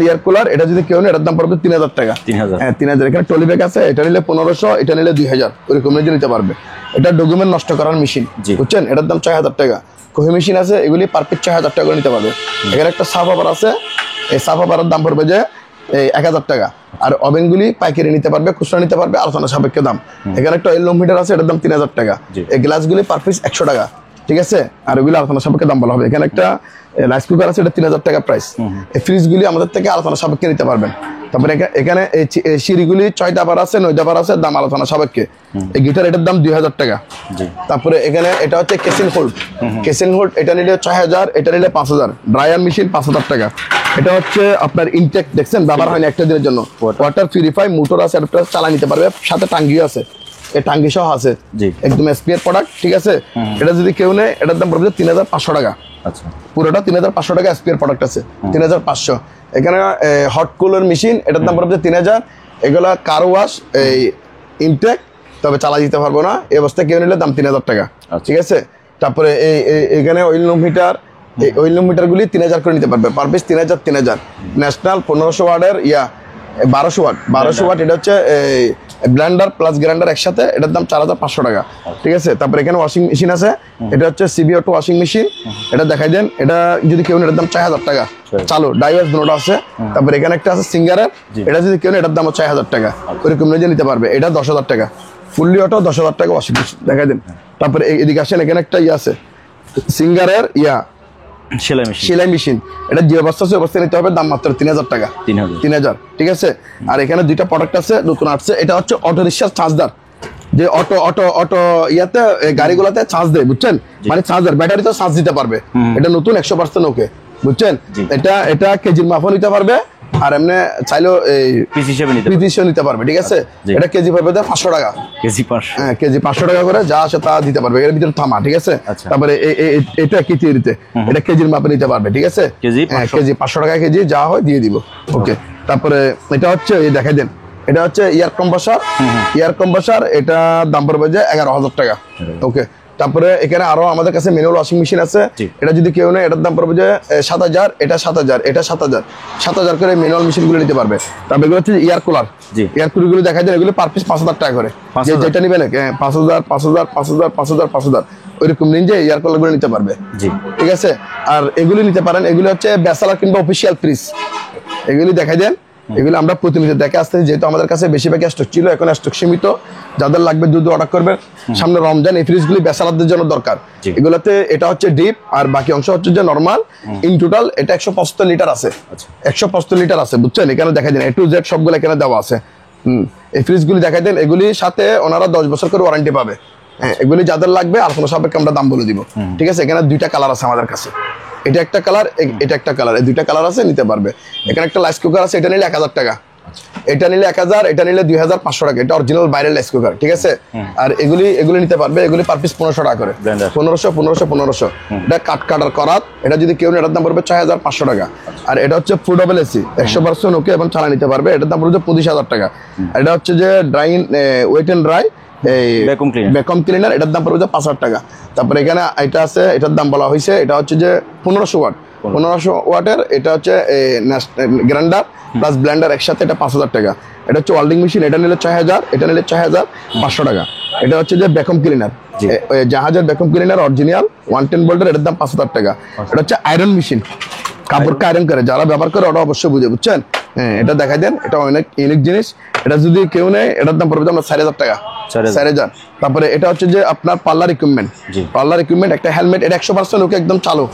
Speaker 2: এয়ার কুলার, এটা যদি কেউ নেয় এটার দাম পড়বে 3000 টাকা। হ্যাঁ, 3000। এখানে ট্রলি ব্যাগ আছে, এটা নিলে 1500, এটা নিলে 2000, ওইরকম রেঞ্জে নিতে পারবে। এটা ডকুমেন্ট নষ্ট করার মেশিন, বুঝছেন, এটার দাম 6000 টাকা। কোহি মেশিন আছে, এগুলি পার পিস 6000 টাকা করে নিতে পারবে। এখানে একটা সাফ ওভার আছে, এই সাফ ওভারের দাম পড়বে যে 1000 টাকা। আর ওভেনগুলি পাইকারি নিতে পারবে, খুচরা নিতে পারবে, আলোচনা সাপেক্ষে দাম। এখানে একটা অয়েল মিটার আছে, এটার দাম 3000 টাকা। এই গ্লাসগুলি পার পিস 100 টাকা। ঠিক আছে, আর ওইগুলো আলোচনা সাপেক্ষে দাম বলা হবে। এখানে একটা রাইস কুকার আছে, এটা 3000 টাকা প্রাইস। এই ফ্রিজগুলি আমাদের থেকে আলোচনা সাপেক্ষে নিতে পারবেন। তারপরে এখানে এই সিঁড়িগুলি 6টা বার আছে, 9টা বার আছে, দাম আলোচনা সাপেক্ষে। এই গিটার, এটার দাম 2000 টাকা। তারপরে এখানে এটা হচ্ছে কেসিন হোল্ড, এটা নিলে 6000, এটা নিলে 5000। ড্রায়ার মেশিন 5000 টাকা। এটা হচ্ছে আপনার ইনটেক, দেখছেন ব্যবহার হয়নি একটা দিনের জন্য, ওয়াটার পিউরিফাই, মোটর আছে, এটা চালা নিতে পারবে, সাথে টাঙ্গিও আছে, এই টাঙ্গি সহ আছে, একদম এসপিএর প্রোডাক্ট। ঠিক আছে, এটা যদি কেউ নেয় এটার দাম পড়বে 3500 টাকা। পুরোটা 3500 টাকা এসপিএর প্রোডাক্ট আছে, 3500। এখানে হট কুলার মেশিন, এটার দাম পড়বে 3000। এগুলা কার ওয়াশ, এই ইনটেক, তবে চালা দিতে পারবো না, এই অবস্থায় কেউ নিলে দাম 3000 টাকা। ঠিক আছে, তারপরে এখানে অয়েল মিটার, এই অয়েল মিটারগুলি 3000 করে নিতে পারবে, পার পিস 3000। ন্যাশনাল 1500 ওয়াটের 1200 ওয়াট, এটা হচ্ছে ব্লেন্ডার প্লাস গ্রাইন্ডার একসাথে, এটার দাম 4500 টাকা। ঠিক আছে, তারপর এখানে ওয়াশিং মেশিন আছে, এটা হচ্ছে সিবি অটো ওয়াশিং মেশিন, এটা দেখাই দেন, এটা যদি কেউ এটার দাম 4000 টাকা, চালু ডাইভার্স দুটো আছে। তারপর এখানে একটা আছে সিঙ্গারের, এটা যদি কেউ এটার দাম 6000 টাকা, ওইরকম নিয়ে নিতে পারবে, এটা 10000 টাকা, ফুললি অটো 10000 টাকা ওয়াশিং মেশিন দেখাই দেন। তারপরে এদিকে আসেন, এখানে একটা আছে সিঙ্গারের সেলাই মেশিন, এটা যে অবস্থা আছে অবস্থা নিতে হবে, দাম মাত্র 3000 টাকা, 3000। ঠিক আছে, আর এখানে দুইটা প্রোডাক্ট আছে নতুন আসছে, এটা হচ্ছে অটো রিক্সার চার্জার, যে অটো অটো অটো ইয়াতে গাড়িগুলোতে চার্জ দেয়, বুঝছেন, মানে চার্জার ব্যাটারি তো চার্জ দিতে পারবে, এটা নতুন 100% ওকে, বুঝছেন। এটা কেজির মাপও নিতে পারবে, আর এমনি চাইলেও এই পিস হিসেবে নিতে পারবে। ঠিক আছে, এটা কেজি পারবে 500 টাকা, কেজি 500 টাকা করে, যা আছে তা দিতে পারবে, এর ভিতরে থামা। ঠিক আছে, তারপরে এটা কেজি দিতে, এটা কেজির মাপে নিতে পারবে। ঠিক আছে, কেজি 500 টাকা কেজি, যা হয় দিয়ে দিব। ওকে, তারপরে এটা হচ্ছে এই দেখাই দেন, এটা হচ্ছে এয়ার কম্প্রেসার, এটা দাম পড়বে যে 11000 টাকা। ওকে, তারপরে এখানে আরো আমাদের কাছে ম্যানুয়াল ওয়াশিং মেশিন আছে, এটা যদি কেউ নেয় এটার দাম পড়বে যে 7000, এটা 7000, এটা 7000 করে ম্যানুয়াল মেশিন গুলো নিতে পারবে। তারপরে এগুলো হচ্ছে এয়ার কুলার গুলো দেখা যায়, এগুলো পার পিস 5000 টাকা করে, যেটা নিবেন 5000 5000 5000 5000 5000 ওইরকম নিন যে এয়ার কুলার গুলো নিতে পারবে। ঠিক আছে, আর এগুলি নিতে পারেন, এগুলো হচ্ছে ব্যাচেলর কিংবা অফিসিয়াল ফ্রিজ, এগুলি দেখাই দেন, এগুলো আমরা প্রতিনিয়ত দেখে আসতেছি, যেহেতু আমাদের কাছে বেশিরভাগ স্টক ছিল, এখন স্টক সীমিত, যাদের লাগবে দ্রুত অর্ডার করবে, সামনে রমজান, এই ফ্রিজগুলি ব্যাচেলরদের জন্য দরকার। এগুলোতে এটা হচ্ছে ডিপ, আর বাকি অংশ হচ্ছে যে নরমাল। ইন টোটাল এটা 175 লিটার আছে, 175 লিটার আছে, বুঝছেন, এখানে দেখাই দেন A to Z সবগুলো এখানে দেওয়া আছে। এই ফ্রিজগুলি দেখাই দেন, এগুলির সাথে ওনারা 10 বছর করে ওয়ারেন্টি পাবে। হ্যাঁ, এগুলি যাদের লাগবে আর কোনো সাপেক্ষে আমরা দাম বলে দিব। ঠিক আছে, এখানে দুইটা কালার আছে আমাদের কাছে, এটা একটা কালার, এটা একটা কালার, এই দুইটা কালার আছে, নিতে পারবে। এখানে একটা রাইস কুকার আছে, এটা নিলে 1000 টাকা, এটা নিলে 1000, এটা নিলে 2500 টাকা, এটা অরিজিনাল বাইরের রাইস কুকার। ঠিক আছে, আর এগুলি নিতে পারবে, এগুলি পার পিস 1500 টাকা করে, 1500। এটা কাটার করাত, এটা যদি কেউ এটার দাম পড়বে 6500 টাকা। আর এটা হচ্ছে ফুডেবল এসি 100% ওকে এবং চালা নিতে পারবে, এটার দাম পড়বে 25000 টাকা। আর এটা হচ্ছে যে drying wet and dry vacuum cleaner, এটার দাম পড়বে 5000 টাকা। তারপরে এখানে এটা আছে, এটার দাম বলা হয়েছে, এটা হচ্ছে যে 1500 ওয়াট, 1500 ওয়াটের, এটা হচ্ছে গ্রাইন্ডার প্লাস ব্লেন্ডার একসাথে, এটা 5000 টাকা। এটা হচ্ছে ওয়েল্ডিং মেশিন, এটা নিলে 6000, এটা নিলে 6500 টাকা। এটা হচ্ছে যে ভ্যাকুয়াম ক্লিনার, জাহাজের ভ্যাকুয়াম ক্লিনার অরিজিনাল 110 ভোল্টের, এটার দাম 5000 টাকা। এটা হচ্ছে আয়রন মেশিন, কাপড়কে আয়রন করে, যারা ব্যবহার করে ওরা অবশ্যই বুঝে, বুঝছেন। হ্যাঁ, এটা দেখাই দেন, এটা অনেক ইউনিক জিনিস, এটা যদি কেউ নেয় এটার দাম পড়বে আমরা 4000 টাকা, 4000। তারপরে এটা হচ্ছে যে আপনার পার্লার ইকুইপমেন্ট, একটা হেলমেট, এটা 100% ওকে, একদম চালু,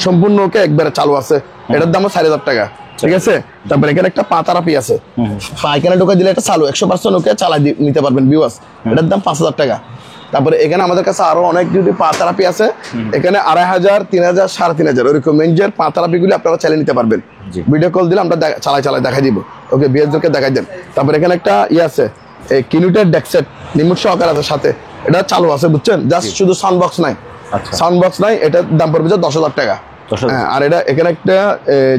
Speaker 2: সম্পূর্ণ ওকে, একবারে চালু আছে, এটার দাম 4000 টাকা। ঠিক আছে, তারপরে এখানে একটা পা থেরাপি আছে, এখানে ঢোকা দিলে এটা চালু 100% ওকে, চালাই নিতে পারবেন ভিউয়ার্স, এটার দাম 5000 টাকা। তারপরে এখানে আমাদের কাছে আরো অনেক যদি পা থেরাপি আছে, এখানে 2500, 3000, 3500 ওইরকম রেঞ্জের পা থেরাপি গুলি আপনারা চালিয়ে নিতে পারবেন। ভিডিও কল দিলে আমরা চালাই দেখাই দিব, ওকে, বিএসদেরকে দেখাই দেন। তারপরে এখানে একটা আছে, কিনুটের ডেকসেট রিমোট সহকারে আছে সাথে, এটা চালু আছে, বুঝছেন, জাস্ট শুধু সাউন্ড বক্স নাই, এটার দাম পড়বে 10000 টাকা। আর এটা এখানে একটা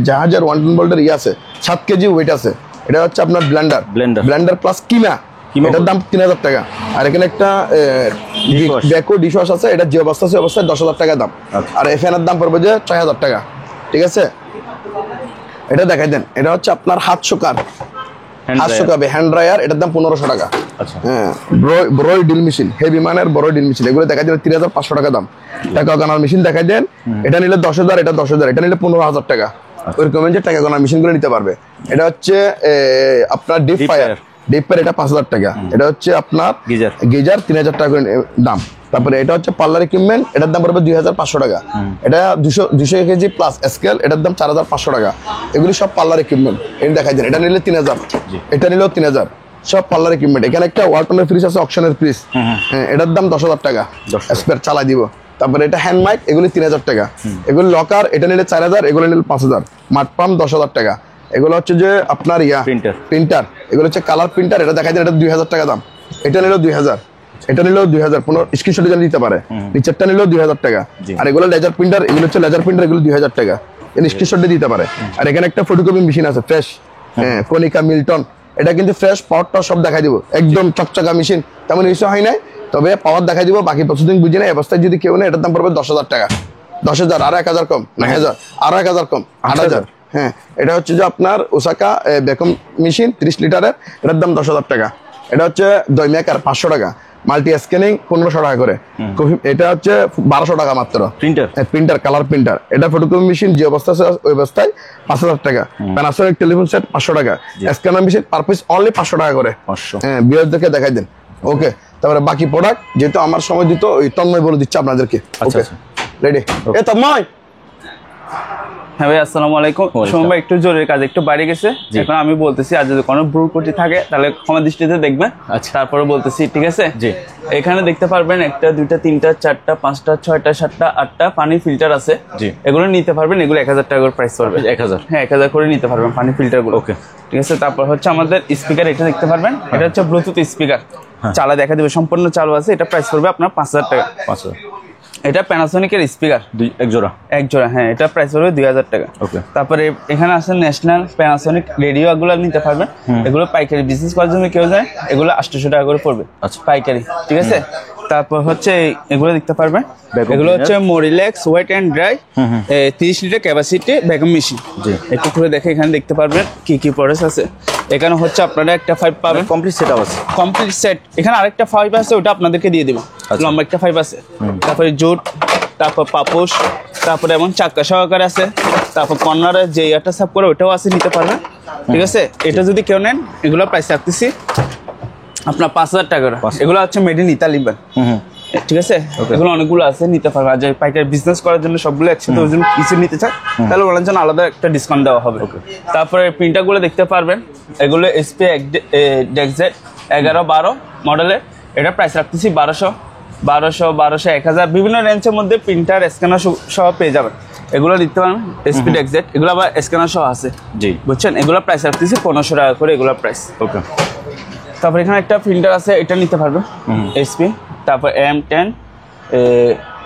Speaker 2: জাহাজের 110 ভোল্টের আছে, 7 কেজি ওয়েট আছে, এটা হচ্ছে আপনার ব্লেন্ডার প্লাস কিমা, এটার দাম 3000 টাকা। আর এখানে একটা ব্যাকো ডিশওয়াশ আছে, এটা যে অবস্থা আছে অবস্থায় 10000 টাকা দাম। আর এই ফ্যানের দাম পড়বে যে 6000 টাকা। ঠিক আছে, এটা দেখাই দেন, এটা হচ্ছে আপনার হাত শুকাবে হ্যান্ড ড্রায়ার, এটার দাম 1500 টাকা। হ্যাঁ, ব্রয় ডিল মেশিন, হেভি মানের ব্রয় ডিল মেশিন, এগুলো দেখাই দেন 3500 টাকা দাম। টাকা গোনার মেশিন দেখাই দেন, এটা নিলে 10000, এটা 10000, এটা নিলে 15000 টাকা। ওইরকম যে টাকা গোনার মেশিন গুলো নিতে পারবে। এটা হচ্ছে আপনার ডিপ ফায়ার, এটা 5000 টাকা। এটা হচ্ছে আপনার গিজার 3000 টাকা করে দাম। তারপরে এটা হচ্ছে পার্লার ইকুইপমেন্ট, এটার দাম পড়বে 2500 টাকা। এটা 200 কেজি প্লাস স্কেল, এটার দাম 4500 টাকা। এগুলি সব পার্লার ইকুইপমেন্ট, এটা দেখাই দেন, এটা নিলে 3000, এটা নিলেও 3000, সব পার্লার ইকুইপমেন্ট। এখানে একটা ওয়ালটনের ফ্রিজ আছে, অকশনের ফ্রিজ, এটার দাম 10000 টাকা, স্পেয়ার চালাই দিব। তারপরে এটা হ্যান্ড মাইক, এগুলি 3000 টাকা। এগুলি লকার, এটা নিলে 4000, এগুলো নিলে 5000। মাঠ পাম্প 10000 টাকা। এগুলো হচ্ছে যে আপনার প্রিন্টার, এগুলো হচ্ছে কালার প্রিন্টার, এটা দেখাই দেন, এটা 2000 টাকা দাম। এটা নিলেও 2000, এটা নিলেও 2000, স্ক্রিনশট নিতে পারে, নিচেরটা নিলেও 2000 টাকা। আর এগুলো লেজার প্রিন্টার, এগুলো হচ্ছে লেজার প্রিন্টার, এগুলো 2000 টাকা, স্ক্রিনশট দিতে পারে। আর এখানে একটা ফটোকপি মেশিন আছে ফ্রেশ, কনিকা মিল্টন, এটা কিন্তু ফ্রেশ, পাওয়ারটা সব দেখাই দিব, একদম চকচকা মেশিন, তেমন কিছু হয় নাই, তবে পাওয়ার দেখাই দিব। বাকি প্রসেসিং বুঝি না, অবস্থায় যদি কেউ নেয় এটার দাম পড়বে 10000 টাকা, 10000, আরো 1000 কম, 9000, আরো 1000 কম, 8000। হ্যাঁ, এটা হচ্ছে যে আপনার ওসাকা ভ্যাকুয়াম মেশিন 30 লিটারের, এটার দাম 10000 টাকা। এটা হচ্ছে দই মেকার 500 টাকা, মাল্টি স্ক্যানিং 1500 টাকা করে, এটা হচ্ছে 1200 টাকা মাত্র। প্রিন্টার কালার প্রিন্টার, এটা ফটোকপি মেশিন যে অবস্থা আছে ওই অবস্থায় 5000 টাকা। প্যানাসোনিক টেলিফোন সেট 500 টাকা, scanner machine per piece only 500 টাকা করে। হ্যাঁ ভিউয়ারদেরকে দেখাই দেন। ওকে, তারপরে বাকি প্রোডাক্ট যেহেতু আমার সময় দিত ওই তন্ময় বলে দিচ্ছে আপনাদেরকে। Okay ready? এ তন্ময়।
Speaker 1: হ্যাঁ ভাই, আসসালামু আলাইকুম। সোমবার একটু জরুরি কাজ একটু বাইরে গেছে, এখন আমি বলতেছি আর যদি কোনো ভুল ত্রুটি থাকে তাহলে ক্ষমা দৃষ্টিতে দেখবেন।
Speaker 3: আচ্ছা,
Speaker 1: তারপরে বলতেছি, ঠিক আছে?
Speaker 3: জি।
Speaker 1: এখানে দেখতে পারবেন 1টা 2টা 3টা 4টা 5টা 6টা 7টা 8টা পানির ফিল্টার আছে।
Speaker 3: জি।
Speaker 1: এগুলো নিতে পারবেন, এগুলো 1000 টাকা করে প্রাইস পড়বে।
Speaker 3: 1000?
Speaker 1: হ্যাঁ 1000 করে নিতে পারবেন পানির ফিল্টারগুলো।
Speaker 3: ওকে,
Speaker 1: ঠিক আছে। তারপর হচ্ছে আমাদের স্পিকার, এটা দেখতে পারবেন, এটা হচ্ছে ব্লুটুথ স্পিকার, চালা দেখা দিবে, সম্পূর্ণ চালু আছে। এটা প্রাইস পড়বে আপনার 5000 টাকা।
Speaker 3: 5000?
Speaker 1: এটা প্যানাসোনিকের স্পিকার,
Speaker 3: এক জোড়া?
Speaker 1: এক জোড়া, হ্যাঁ। এটা প্রাইস পড়বে 2000 টাকা।
Speaker 3: ওকে।
Speaker 1: তারপরে এখানে আছে ন্যাশনাল প্যানাসোনিক রেডিও, এগুলো নিতে পারবেন। এগুলো পাইকারি বিজনেস করার জন্য কেউ যায়, এগুলো 800 টাকা করে পড়বে।
Speaker 3: আচ্ছা,
Speaker 1: পাইকারি, ঠিক আছে। তারপর হচ্ছে এগুলো দেখতে পারবেন, এগুলো হচ্ছে Morilax wet and dry 30 litre capacity vacuum machine. একটু করে দেখে এখানে দেখতে পারবেন কি কি প্রোডাক্ট আছে। এখানে হচ্ছে আপনারা একটা 5 পাবেন,
Speaker 3: কমপ্লিট সেট আছে,
Speaker 1: কমপ্লিট সেট। এখানে আরেকটা 5 আছে, ওটা আপনাদেরকে দিয়ে দেবো, লম্বা একটা 5 আছে। তারপরে জুট, তারপর পাপোশ, তারপরে এমন চাক্কা সহকারে আছে। তারপর কর্নারে যে ইয়াটা সাপ করে ওটাও আছে, নিতে পারবেন। ঠিক আছে। এটা যদি কেউ নেন, এগুলো প্রাইস রাখতেছি আপনার 5000 টাকা। এগুলো হচ্ছে মেড ইন ইতালি। ঠিক আছে। এগুলো অনেকগুলো আছে, নিতে পারবে। আর যে পাইকারি বিজনেস করার জন্য সবগুলো একসাথে ওজন কিছু নিতে চায়, তাহলে ওনার জন্য আলাদা একটা ডিসকাউন্ট দেওয়া হবে। তারপরে প্রিন্টারগুলো দেখতে পারবেন, এগুলো SP ডেক্সেট 11-12 মডেলের। এটা প্রাইস রাখতেছি 1200, 1000, বিভিন্ন রেঞ্জের মধ্যে প্রিন্টার স্ক্যানার সহ পেয়ে যাবেন। এগুলো দিতে পারেন SP ডেক্সেট, এগুলো আবার স্ক্যানার সহ আছে। জি, বুঝছেন? এগুলো প্রাইস রাখতেছি 1500 টাকা করে, এগুলো প্রাইস। ওকে। তারপর এখানে একটা প্রিন্টার আছে, এটা নিতে পারবেন SP। তারপর M10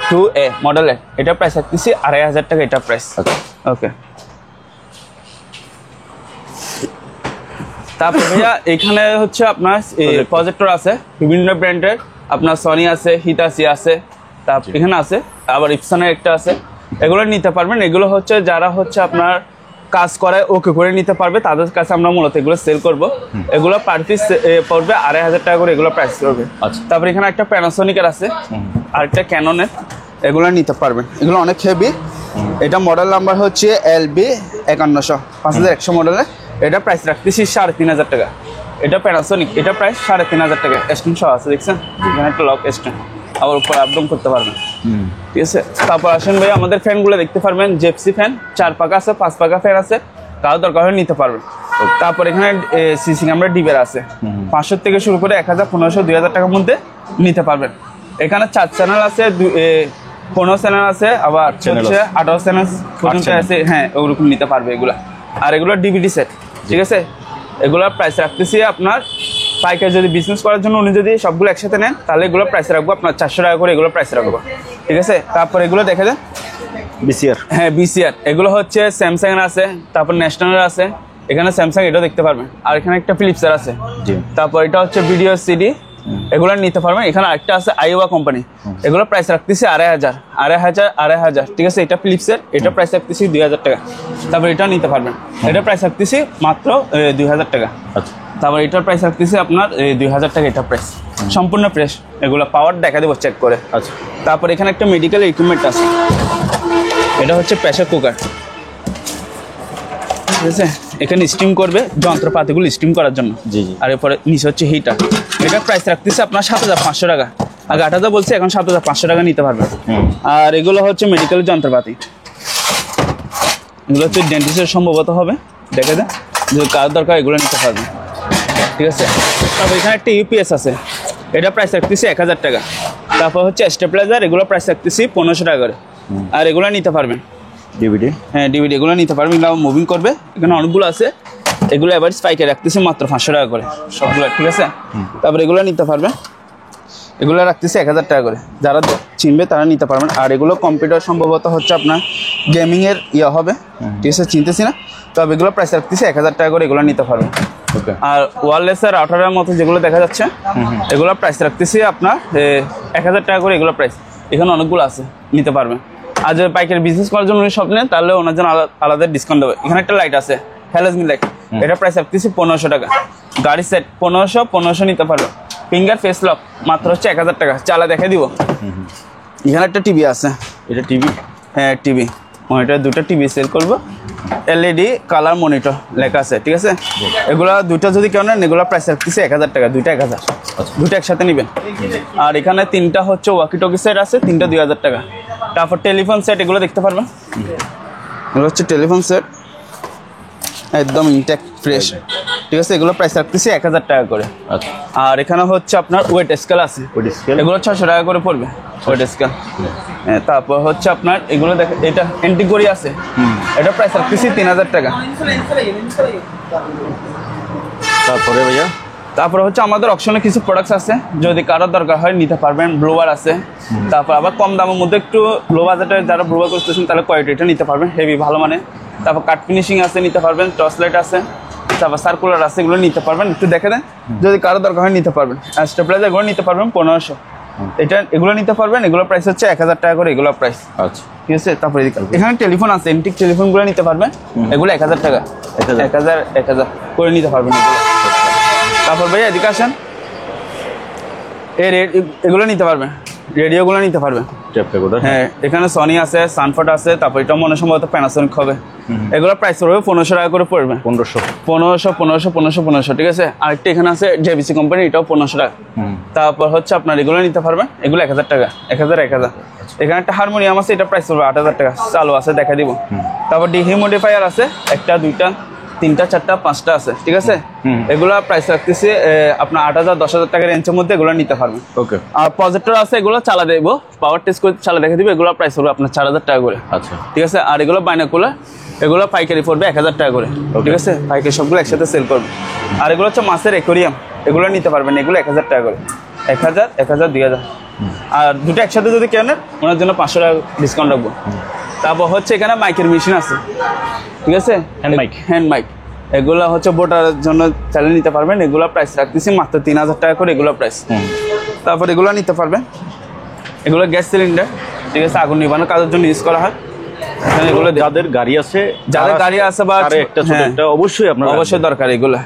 Speaker 1: 2A মডেলের, এটা প্রাইস রাখতেছি 2500 টাকা, এটা প্রাইস। ওকে। তারপর ভাইয়া এখানে হচ্ছে আপনার প্রজেক্টর আছে বিভিন্ন ব্র্যান্ডের, আপনার সনি আছে, হিতাসি আছে, তারপর এখানে আছে আবার ইপসনের একটা আছে। এগুলো নিতে পারবেন। এগুলো হচ্ছে যারা হচ্ছে আপনার কাজ করে ওকে করে নিতে পারবে, তাদের কাছে আমরা মূলত এগুলো সেল করব। এগুলো পার পিস পড়বে 2500 টাকা করে, এগুলো প্রাইস করবে। তারপর এখানে একটা প্যানাসোনিকের আছে আর একটা ক্যাননের, এগুলো নিতে পারবেন। এগুলো অনেক হেভি। এটা মডেল নাম্বার হচ্ছে LB 5100, 5100 মডেলের। এটা প্রাইস রাখতেছি 3500 টাকা। এটা প্যানাসোনিক, এটা প্রাইস 3500 টাকা। স্ট্যান্ড সহ আছে, দেখছেন? এখানে একটা লক স্ট্যান্ড, আবার উপর আপডাউন করতে পারবেন। ঠিক আছে। তারপর আসেন ভাই, আমাদের ফ্যানগুলো দেখতে পারবেন, জেপসি ফ্যান 4 পাকা আছে, 5 পাকা ফ্যান আছে, কারো দরকার হলে নিতে পারবেন। তারপর এখানে সিসি ক্যামেরা ডিবের আছে, 500 থেকে শুরু করে 1000, 1500, 2000 টাকার মধ্যে নিতে পারবেন। এখানে 4 চ্যানেল আছে, 15 চ্যানেল আছে, আবার হচ্ছে 18 চ্যানেল পর্যন্ত আছে। হ্যাঁ, ওরকম নিতে পারবে এগুলা। আর এগুলো DVD সেট, ঠিক আছে। এগুলোর প্রাইস রাখতেছি আপনার পাইকারি, যদি বিজনেস করার জন্য উনি যদি সবগুলো একসাথে নেন, তাহলে এগুলো প্রাইস রাখবো আপনার 400 টাকা করে, এগুলো প্রাইস রাখবো। ঠিক আছে। তারপর এগুলো দেখে দেন, BCR। হ্যাঁ, BCR। এগুলো হচ্ছে স্যামসাং এর আছে, তারপর ন্যাশনালের আছে। এখানে স্যামসাং, এটাও দেখতে পারবেন। আর এখানে একটা ফিলিপসের আছে। তারপর এটা হচ্ছে ভিডিও CD, এগুলো নিতে পারবেন। এখানে আরেকটা আছে আইওয়া কোম্পানি, এগুলো প্রাইস রাখতেছি 2500। ঠিক আছে। এটা ফিলিপসের, এটা প্রাইস রাখতেছি 2000 টাকা। তারপর এটাও নিতে পারবেন, এটা প্রাইস রাখতেছি মাত্র 2000 টাকা। তারপর এটার প্রাইস রাখতেছি আপনার 2000 টাকা, এটা প্রাইস সম্পূর্ণ ফ্রেশ। এগুলো পাওয়ার দেখা দেবো চেক করে। আচ্ছা। তারপর এখানে একটা মেডিকেল ইকুইপমেন্ট আছে, এটা হচ্ছে প্রেসার কুকার। ঠিক আছে। এখানে স্টিম করবে, যন্ত্রপাতিগুলো স্টিম করার জন্য। আর এরপরে নিচে হচ্ছে হিটার। এটা প্রাইস রাখতেছে আপনার 7500 টাকা। আগে 8000 বলছে, এখন 7500 টাকা নিতে পারবেন। আর এগুলো হচ্ছে মেডিকেল যন্ত্রপাতি, এগুলো হচ্ছে ডেন্টিস্টের সম্ভবত হবে, দেখে দেন, যদি কার দরকার এগুলো নিতে পারবেন। ঠিক আছে। তারপর এখানে একটা UPS আছে, এটা প্রাইস রাখতেছি 1000 টাকা। তারপর হচ্ছে স্টেবিলাইজার, এগুলো প্রাইস রাখতেছি 1500 টাকা করে। আর এগুলো নিতে পারবেন DVD। হ্যাঁ, DVD এগুলো নিতে পারবেন, এগুলো মুভিং করবে। এখানে অনেকগুলো আছে, এগুলো এভারেজ পাইকারি রাখতেছি মাত্র 500 টাকা করে সবগুলো। ঠিক আছে। তারপর এগুলো নিতে পারবেন, এগুলো রাখতেছি 1000 টাকা করে। যারা চিনবে তারা নিতে পারবেন। আর এগুলো কম্পিউটার সম্ভবত হচ্ছে আপনার গেমিংয়ের হবে। ঠিক আছে, চিনতেছি না। তবে এগুলো প্রাইস রাখতেছি 1000 টাকা করে, এগুলো নিতে পারবেন। আর ওয়ারলেসের রাউটারের মতো যেগুলো দেখা যাচ্ছে, এগুলো প্রাইস রাখতেছি আপনার 1000 টাকা করে, এগুলো প্রাইস। এখানে অনেকগুলো আছে, নিতে পারবেন। আর যদি পাইকারি বিজনেস করার জন্য উনি সব নেন, তাহলে ওনার জন্য আলাদা ডিসকাউন্ট দেবে। এখানে একটা লাইট আছে, হ্যালোজেন লাইট, এটা প্রাইস রাখতেছি 1500 টাকা। গাড়ি সেট 1500 নিতে পারবে। ফিঙ্গার ফেস লক মাত্র হচ্ছে 1000 টাকা। চালা দেখে দিব। এখানে একটা টিভি আছে,
Speaker 3: এটা টিভি?
Speaker 1: হ্যাঁ টিভি, মনিটর দুটো টিভি সেল করবো, এলইডি কালার মনিটর লেখা আছে, ঠিক আছে। এগুলা দুটো যদি কেউ নেন এগুলো প্রাইস রাখতেছি 1000 টাকা, দুইটা 1000, দুটো একসাথে নেবেন। আর এখানে তিনটা হচ্ছে ওয়াকি টকি সেট আছে, তিনটা 2000 টাকা। তারপর টেলিফোন সেট এগুলো দেখতে পারবেন, এগুলো হচ্ছে টেলিফোন সেট একদম ইনট্যাক্ট ফ্রেশ, ঠিক আছে। এগুলো প্রাইস রাখতেছি 1000 টাকা করে।
Speaker 3: আচ্ছা।
Speaker 1: আর এখানে হচ্ছে আপনার ওয়েট স্কেল আছে, এগুলো 600 টাকা করে পড়বে ওয়েট স্কেল। তারপর হচ্ছে আপনার এগুলো দেখেন, এটা এন্টিক ঘড়ি আছে, এটা প্রাইস রাখতেছি 3000 টাকা।
Speaker 3: তারপরে ভাইয়া
Speaker 1: তারপরে হচ্ছে আমাদের অপশনে কিছু প্রোডাক্টস আছে, যদি কারোর দরকার হয় নিতে পারবেন। ব্লোয়ার আছে, তারপর আবার কম দামের মধ্যে একটু লো বাজেটে যারা ব্লোয়ার করতেছেন তাহলে কোয়ালিটিটা নিতে পারবেন, হেভি ভালো মানে। তারপর কাট ফিনিশিং আছে, নিতে পারবেন। টর্চ লাইট আছে, তারপর সার্কুলার আছে, এগুলো নিতে পারবেন। একটু দেখে দেন, যদি কারোর দরকার হয় নিতে পারবেন। আর স্টেবিলাইজার এগুলো নিতে পারবেন 1500, এটা এগুলো নিতে পারবেন। এগুলো প্রাইস হচ্ছে 1000 টাকা করে, এগুলো প্রাইস।
Speaker 3: আচ্ছা,
Speaker 1: ঠিক আছে। তারপরে এখানে টেলিফোন আছে, এন্টিক টেলিফোনগুলো নিতে পারবেন, এগুলো 1000 টাকা, 1000 করে নিতে পারবেন এগুলো। তারপর ভাইয়া এদিকে আসেন, এগুলো নিতে পারবেন, রেডিওগুলো নিতে পারবেন। হ্যাঁ, এখানে সনি আছে, সানফোর্ড আছে, তারপর এটা মনে সম্ভবত প্যানাসোনিক হবে। এগুলো প্রাইস পড়বে 1500 টাকা করে পড়বে। 1500, ঠিক আছে। আরেকটা এখানে আছে জেবিসি কোম্পানি, এটাও 1500 টাকা। তারপর হচ্ছে আপনার এগুলো নিতে পারবেন, এগুলো 1000 টাকা, 1000। এখানে একটা হারমোনিয়াম আছে, এটা প্রাইস পড়বে 8000 টাকা, চালু আছে, দেখা দিব। তারপর ডিহিউমিডিফায়ার আছে, একটা, দুইটা, তিনটা, চারটা, পাঁচটা আছে, ঠিক আছে। এগুলা প্রাইস রাখতেছি আপনার 8000, 10000 টাকার রেঞ্জের মধ্যে এগুলো নিতে পারবেন।
Speaker 3: ওকে।
Speaker 1: আর প্রজেক্টর আছে, এগুলো চালা দেব, পাওয়ার টেস্ট করে চালা দেখে দিব, এগুলো প্রাইস হবে আপনার 4000 টাকা করে।
Speaker 3: আচ্ছা,
Speaker 1: ঠিক আছে। আর এগুলো বাইনাকুলার, এগুলো পাইকারি পড়বে 1000 টাকা করে, ঠিক আছে। পাইকারি সবগুলো একসাথে সেল করবে। আর এগুলো হচ্ছে মাছের অ্যাকোরিয়াম, এগুলো নিতে পারবেন, এগুলো 1000 টাকা করে, 1000, 2000। আর দুটো একসাথে যদি কেনেন ওনার জন্য 500 টাকা ডিসকাউন্ট রাখবো। তারপর হচ্ছে এখানে মাইকের মেশিন আছে, ঠিক আছে, হ্যান্ড মাইক, এগুলো হচ্ছে ভোটারের জন্য চালিয়ে নিতে পারবেন। এগুলো প্রাইস রাখতেছি মাত্র 3000 টাকা করে, এগুলো প্রাইস। তারপর এগুলো নিতে পারবেন, এগুলো গ্যাস সিলিন্ডার, ঠিক আছে, আগুন নিবানোর কাজের জন্য ইউজ করা হয়। এগুলো
Speaker 3: যাদের গাড়ি আছে
Speaker 1: বা
Speaker 3: একটা অবশ্যই আপনার
Speaker 1: অবশ্যই দরকার, এগুলো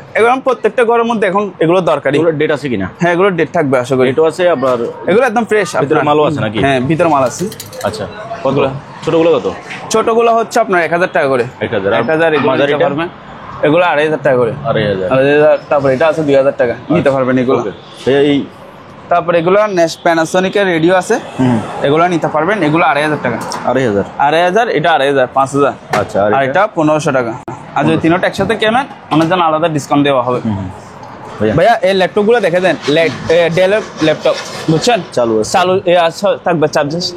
Speaker 1: প্রত্যেকটা ঘরের মধ্যে এখন এগুলো দরকারি।
Speaker 3: ডেট আছে কিনা?
Speaker 1: হ্যাঁ, এগুলো ডেট থাকবে আশা করি।
Speaker 3: ডেটও আছে আপনার,
Speaker 1: এগুলো একদম ফ্রেশ,
Speaker 3: ভিতরে মালও আছে নাকি?
Speaker 1: হ্যাঁ, ভিতরে মাল আছে।
Speaker 3: আচ্ছা, কতগুলো? ছোটগুলো কত?
Speaker 1: ছোটগুলো হচ্ছে আপনার 1000 টাকা করে, 1000। এগুলো নিতে পারবেন, এগুলো 2500 টাকা করে, 2500। তারপর এটা আছে 2000 টাকা, নিতে পারবেন এগুলো।
Speaker 3: এই
Speaker 1: তারপর এগুলো প্যানাসোনিকের রেডিও আছে, এগুলো নিতে পারবেন, এগুলো 2500 টাকা। 2500, এটা 2500, 5000।
Speaker 3: আচ্ছা।
Speaker 1: আর এটা 1500 টাকা। আর যদি তিনটা একসাথে কেনেন ওনার জন্য আলাদা ডিসকাউন্ট দেওয়া হবে। ভাইয়া এই ল্যাপটপগুলো দেখে দেন, ডেলের ল্যাপটপ, বুঝছেন, চালু থাকবে,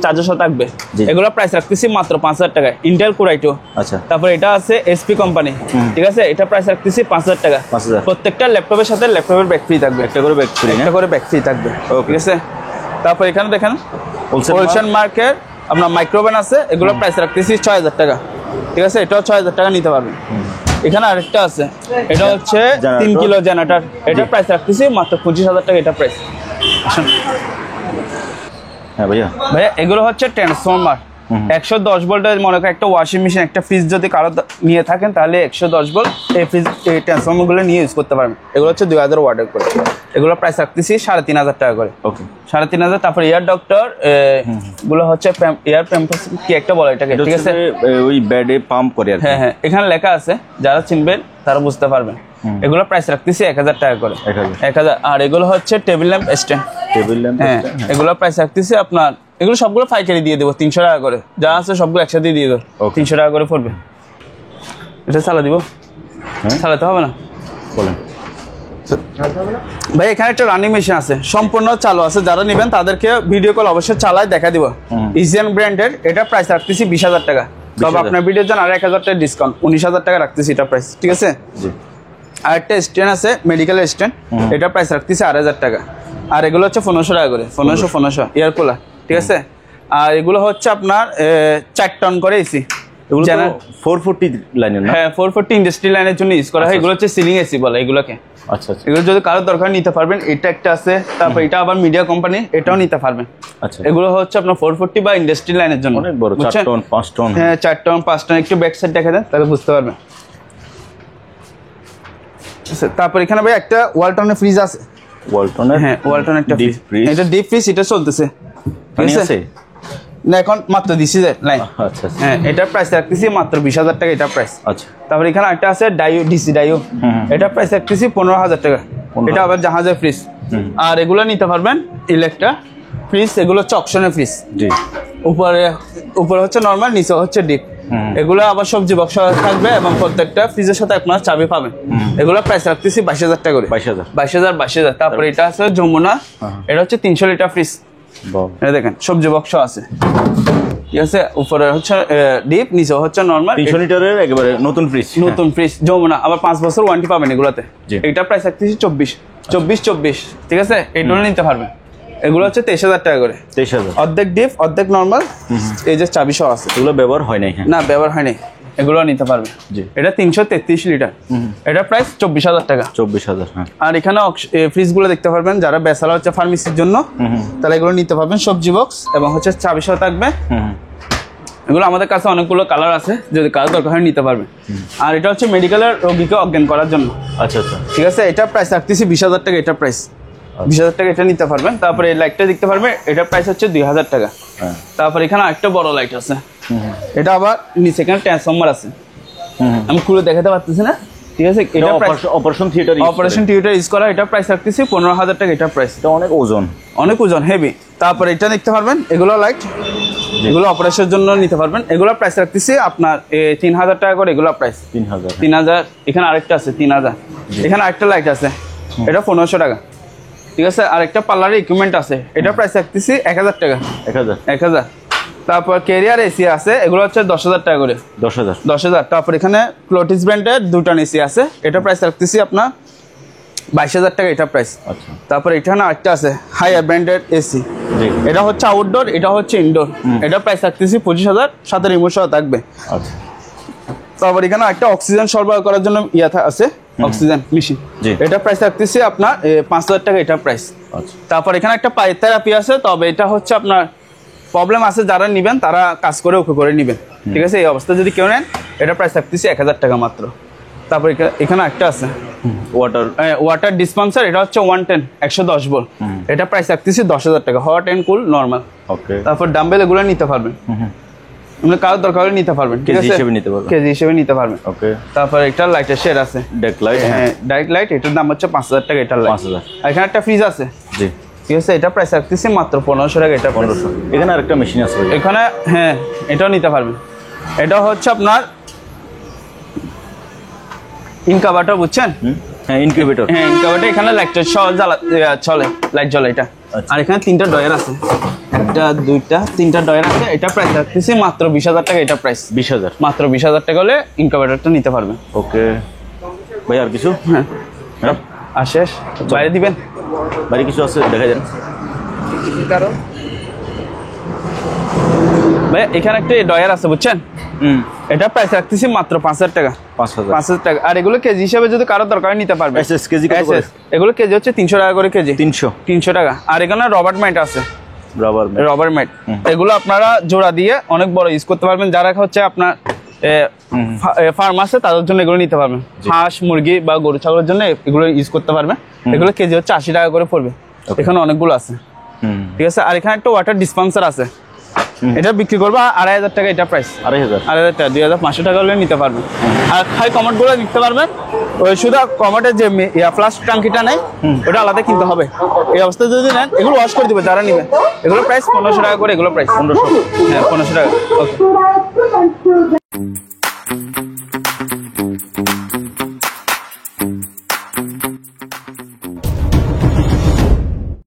Speaker 1: চার্জার থাকবে। এগুলো প্রাইস রাখতেছি মাত্র 5000 টাকা, ইন্টেল কোর i2।
Speaker 3: আচ্ছা।
Speaker 1: তারপর এটা আছে এসপি কোম্পানি, ঠিক আছে, এটা প্রাইস রাখতেছি 5000 টাকা। প্রত্যেকটা ল্যাপটপের সাথে ল্যাপটপের ব্যাক ফ্রি থাকবে, একটা করে ব্যাক ফ্রি থাকবে, ঠিক আছে। তারপর এখানে দেখেন হোলসেল মার্কেট আপনার মাইক্রোওভেন আছে, এগুলো প্রাইস রাখতেছি 6000 টাকা, ঠিক আছে, এটাও 6000 টাকা নিতে পারবেন। এখানে আরেকটা আছে, এটা হচ্ছে 3 কিলো জেনারেটর, এটা প্রাইস রাখতেছি মাত্র 25000 টাকা, এটা প্রাইস।
Speaker 3: হ্যাঁ ভাইয়া,
Speaker 1: এগুলো হচ্ছে ট্রান্সফরমার, 110 ভোল্টের। মনে করেন একটা ওয়াশিং মেশিন, একটা ফ্রিজ যদি কারো নিয়ে থাকেন তাহলে 110 ভোল্ট এই ফ্রিজ, এই ট্রান্সফরমারগুলো নিয়ে ইউজ করতে পারবেন। এগুলো হচ্ছে 2000 ওয়াটের করে, এগুলো প্রাইস রাখতেছি 3500 টাকা করে।
Speaker 3: ওকে,
Speaker 1: 3500। তারপর এয়ার ডক্টর গুলো হচ্ছে এয়ার প্যাম্পাস কি একটা বলে এটাকে, ঠিক আছে,
Speaker 3: ওই বেডে পাম্প করে।
Speaker 1: হ্যাঁ, এখানে লেখা আছে, যারা চিনবেন তারা বুঝতে পারবেন। এগুলো প্রাইস রাখতেছি 1000 টাকা করে, 1000। আর এগুলো হচ্ছে টেবিল ল্যাম্প স্ট্যান্ড, হ্যাঁ, এগুলো প্রাইস রাখতেছি আপনার, এগুলো সবগুলো পাইকারি দিয়ে দেবো 300 টাকা করে, যা আছে সবগুলো একসাথে দিয়ে দেবো, 300 টাকা করে পড়বে। এটা চালা দিব, চালাতে হবে না,
Speaker 3: বলেন
Speaker 1: ভাই। এখানে একটা রানিং মেশিন আছে, সম্পূর্ণ চালু আছে, যারা নেবেন তাদেরকে ভিডিও কল অবশ্যই চালায় দেখা দিব। ইজিয়ান ব্র্যান্ডের, এটা প্রাইস রাখতেছি 20000 টাকা। তবে আপনার ভিডিওর জন্য আর 1000 টাকা ডিসকাউন্ট, 19000 টাকা রাখতেছি এটা প্রাইস, ঠিক আছে। আর একটা স্ট্যান্ড আছে, মেডিকেল স্ট্যান্ড, এটা প্রাইস রাখতেছি 8000 টাকা। আর এগুলো হচ্ছে 1500 টাকা করে, 1500 এয়ার কুলার, ঠিক আছে। আর এগুলো হচ্ছে আপনার 4 টন করে এসি,
Speaker 3: 440 লাইনের,
Speaker 1: হ্যাঁ 440 ইন্ডাস্ট্রি লাইনের জন্য ইউজ করা হয়। এগুলো হচ্ছে সিলিং এসি বলে এগুলোকে।
Speaker 3: আচ্ছা,
Speaker 1: এগুলো যদি কারোর দরকার নিতে পারবেন। এটা একটা আছে, তারপর এটা আবার মিডিয়া কোম্পানি, এটাও নিতে পারবেন।
Speaker 3: আচ্ছা,
Speaker 1: এগুলো হচ্ছে আপনার 440 বা ইন্ডাস্ট্রি লাইনের জন্য,
Speaker 3: অনেক বড়, 4 টন 5 টন।
Speaker 1: হ্যাঁ 4 টন 5 টন। একটু ব্যাক সাইড দেখা দেন তাহলে বুঝতে পারবেন। তারপর এখানে ভাই একটা ওয়ালটনের ফ্রিজ আছে।
Speaker 3: ওয়ালটনের?
Speaker 1: হ্যাঁ, ওয়ালটন একটা
Speaker 3: ডিপ ফ্রিজ।
Speaker 1: এটা ডিপ ফ্রিজ, এটা চলতেছে।
Speaker 3: পানি আছে?
Speaker 1: না, এখন মাত্র দিছি যে লাইন।
Speaker 3: আচ্ছা আচ্ছা।
Speaker 1: হ্যাঁ, এটার প্রাইস রাখতেছি মাত্র 20,000 টাকা, এটা প্রাইস।
Speaker 3: আচ্ছা।
Speaker 1: তারপর এখানে একটা আছে ডাইও, ডিসি ডাইও, এটা প্রাইস রাখতেছি 15,000 টাকা। এটা আবার জাহাজের ফ্রিজ। আর এগুলো নিতে পারবেন ইলেকট্রা ফ্রিজ, এগুলো হচ্ছে অকশনের ফ্রিজ।
Speaker 3: জি।
Speaker 1: উপরে হচ্ছে নরমাল, নিচে হচ্ছে ডিপ। এগুলো আবার সবজি বক্স থাকবে এবং প্রত্যেকটা ফ্রিজের সাথে আপনার চাবি পাবেন। এগুলো প্রাইস রাখতেছি 22,000 টাকা করে। 22,000। তারপরে এটা আছে যমুনা, এটা হচ্ছে 300 লিটার ফ্রিজ। এটা দেখেন সবজি বক্স আছে, ঠিক আছে। উপরে হচ্ছে ডিপ, নিচে হচ্ছে নরমাল।
Speaker 3: 300 লিটারের একেবারে নতুন ফ্রিজ।
Speaker 1: নতুন ফ্রিজ যমুনা, আবার 5 বছর ওয়ারেন্টি পাবেন এগুলোতে। এটা প্রাইস রাখতেছি 24, ঠিক আছে। এগুলো নিতে পারবেন। এগুলো হচ্ছে 23,000 টাকা করে।
Speaker 3: 23,000।
Speaker 1: অর্ধেক ডিপ অর্ধেক নরমাল, এই যে চাবি সহ আছে।
Speaker 3: এগুলো ব্যবহার হয় নাই?
Speaker 1: না, ব্যবহার হয়নি, এগুলো নিতে পারবে। এটা 333 লিটার, এটা প্রাইস 24,000 টাকা।
Speaker 3: 24,000। হ্যাঁ।
Speaker 1: আর এখানে ফ্রিজ গুলো দেখতে পারবেন, যারা বেসালা হচ্ছে ফার্মেসির জন্য, তাহলে এগুলো নিতে পারবেন। সবজি বক্স এবং হচ্ছে চাবি সহ থাকবে। এগুলো আমাদের কাছে অনেকগুলো কালার আছে, যদি কালার দরকার হয় নিতে পারবেন। আর এটা হচ্ছে মেডিকেলের রোগীকে অজ্ঞান করার জন্য।
Speaker 3: আচ্ছা আচ্ছা,
Speaker 1: ঠিক আছে। এটা প্রাইস রাখতেছি 20,000 টাকা, এটা প্রাইস 20,000 টাকা, এটা নিতে পারবেন। তারপরে এই লাইটটা দেখতে পারবেন, এটা প্রাইস হচ্ছে 2,000 টাকা। তারপর এখানে আরেকটা বড় লাইট আছে, এটা আবার নিচে এখানে ট্রান্সফরমার আছে, আমি খুলে দেখাতে পারতেছি না, ঠিক আছে। এটা অপারেশন থিয়েটার ইউজ করা, এটা প্রাইস রাখতেছি 15,000 টাকা, এটা প্রাইস।
Speaker 3: এটা অনেক ওজন,
Speaker 1: হেভি। তারপরে এটা দেখতে পারবেন, এগুলো লাইট, এগুলো অপারেশনের জন্য নিতে পারবেন। এগুলো প্রাইস রাখতেছি আপনার 3,000 টাকা করে, এগুলো প্রাইস 3,000। এখানে আরেকটা আছে 3,000। এখানে আরেকটা লাইট আছে, এটা 1,500 টাকা, ঠিক আছে। আরেকটা পার্লারের ইকুইপমেন্ট আছে, এটা প্রাইস রাখতেছি 1,000 টাকা। 1,000। তারপর ক্যারিয়ার এসি আছে, এগুলো হচ্ছে 10,000 টাকা করে। 10,000। তারপর এখানে ক্লোটিস ব্র্যান্ডের 2টা এসি আছে, এটা প্রাইস রাখতেছি আপনার 22,000 টাকা, এটা প্রাইস। তারপর এখানে আরেকটা আছে হায়ার ব্র্যান্ডের এসি, এটা হচ্ছে আউটডোর, এটা হচ্ছে ইনডোর, এটা প্রাইস রাখতেছি 25,000, সাথে রিমোট সহ থাকবে। তারপর এখানে একটা অক্সিজেন সরবরাহ করার জন্য আছে, অক্সিজেন মেশিন, এটা প্রাইস রাখতেছি আপনার 5,000 টাকা, এটা প্রাইস। তারপর এখানে একটা পায়ের থেরাপি আছে, তবে এটা হচ্ছে আপনার প্রবলেম আছে, যারা নিবেন তারা কাজ করে ওকে করে নিবেন, ঠিক আছে। এই অবস্থা যদি কেউ নেন, এটা প্রাইস রাখতেছি 1,000 টাকা মাত্র। তারপর এখানে একটা আছে ওয়াটার ডিসপেন্সার, এটা হচ্ছে 110 110 ভোল্ট, এটা প্রাইস রাখতেছি 10,000 টাকা, হট এন্ড কুল নরমাল। তারপর ডাম্বেল এগুলো নিতে পারবেন, কারোর দরকার হলে নিতে পারবেন, ঠিক আছে, কেজি হিসেবে নিতে পারবেন। তারপর একটা লাইটের শেড আছে, ডাইরেক্ট লাইট, এটার দাম হচ্ছে 5,000 টাকা, এটার লাইট। এখানে একটা ফ্রিজ আছে, ঠিক আছে, এটা প্রাইস রাখতেছি মাত্র 1,500 টাকা, এটা 1,500।
Speaker 3: এখানে আরেকটা মেশিন আছে
Speaker 1: এখানে, হ্যাঁ, এটাও নিতে পারবেন। এটা হচ্ছে আপনার ইনকাভার্টার, বুঝছেন?
Speaker 3: ইনকিউবেটর।
Speaker 1: এখানে লাইটটা চলে, লাইট জ্বলে এটা। আর এখানে 3টা ডয়ার আছে, 1 2 3টা ডয়ার আছে, এটা প্রাইস রাখতেছি মাত্র 20,000 টাকা, এটা প্রাইস
Speaker 3: 20,000,
Speaker 1: মাত্র 20,000 টাকা হলে ইনকাভার্টারটা নিতে পারবেন।
Speaker 3: ওকে ভাই, আর কিছু?
Speaker 1: হ্যাঁ, আর শেষ বাইরে দিবেন,
Speaker 3: বাইরে কিছু আছে দেখা যান।
Speaker 1: ভাই এখানে একটা ডয়ার আছে, বুঝছেন? এটা প্রাইস রাখতেছি মাত্র 5,000 টাকা। 5,000 টাকা। আর এগুলো কেজি হিসাবে যদি কারো দরকার নিতে পারবে। এগুলো কেজি হচ্ছে 300 টাকা করে কেজি। 300 টাকা। আর এখানে রবার ম্যাট আছে, রবার ম্যাট, এগুলো আপনারা জোড়া দিয়ে অনেক বড় ইউজ করতে পারবেন। যারা হচ্ছে আপনার ফার্ম আছে তাদের জন্য এগুলো নিতে পারবেন। হাঁস মুরগি বা গরু ছাগলের জন্য এগুলো ইউজ করতে পারবেন। এগুলো কেজি হচ্ছে 80 টাকা করে পড়বে। এখানে অনেকগুলো আছে, ঠিক আছে। আর এখানে একটা ওয়াটার ডিসপেন্সার আছে, এটা বিক্রি করবো 2,500 টাকা, এটা প্রাইস 2,500 টাকা, 2,500 টাকা হলে নিতে পারবেন। আর খাই কমোড গুলো নিতে পারবেন, ওই শুধু কমোডের যে ফ্লাশ টাঙ্কিটা নেই ওটা আলাদা কিনতে হবে। এই অবস্থায় যদি নেন, এগুলো ওয়াশ করে দিবে যারা নিবে। এগুলো প্রাইস 1,500 টাকা করে, এগুলো প্রাইস 1,500, হ্যাঁ 1,500 টাকা। ওকে।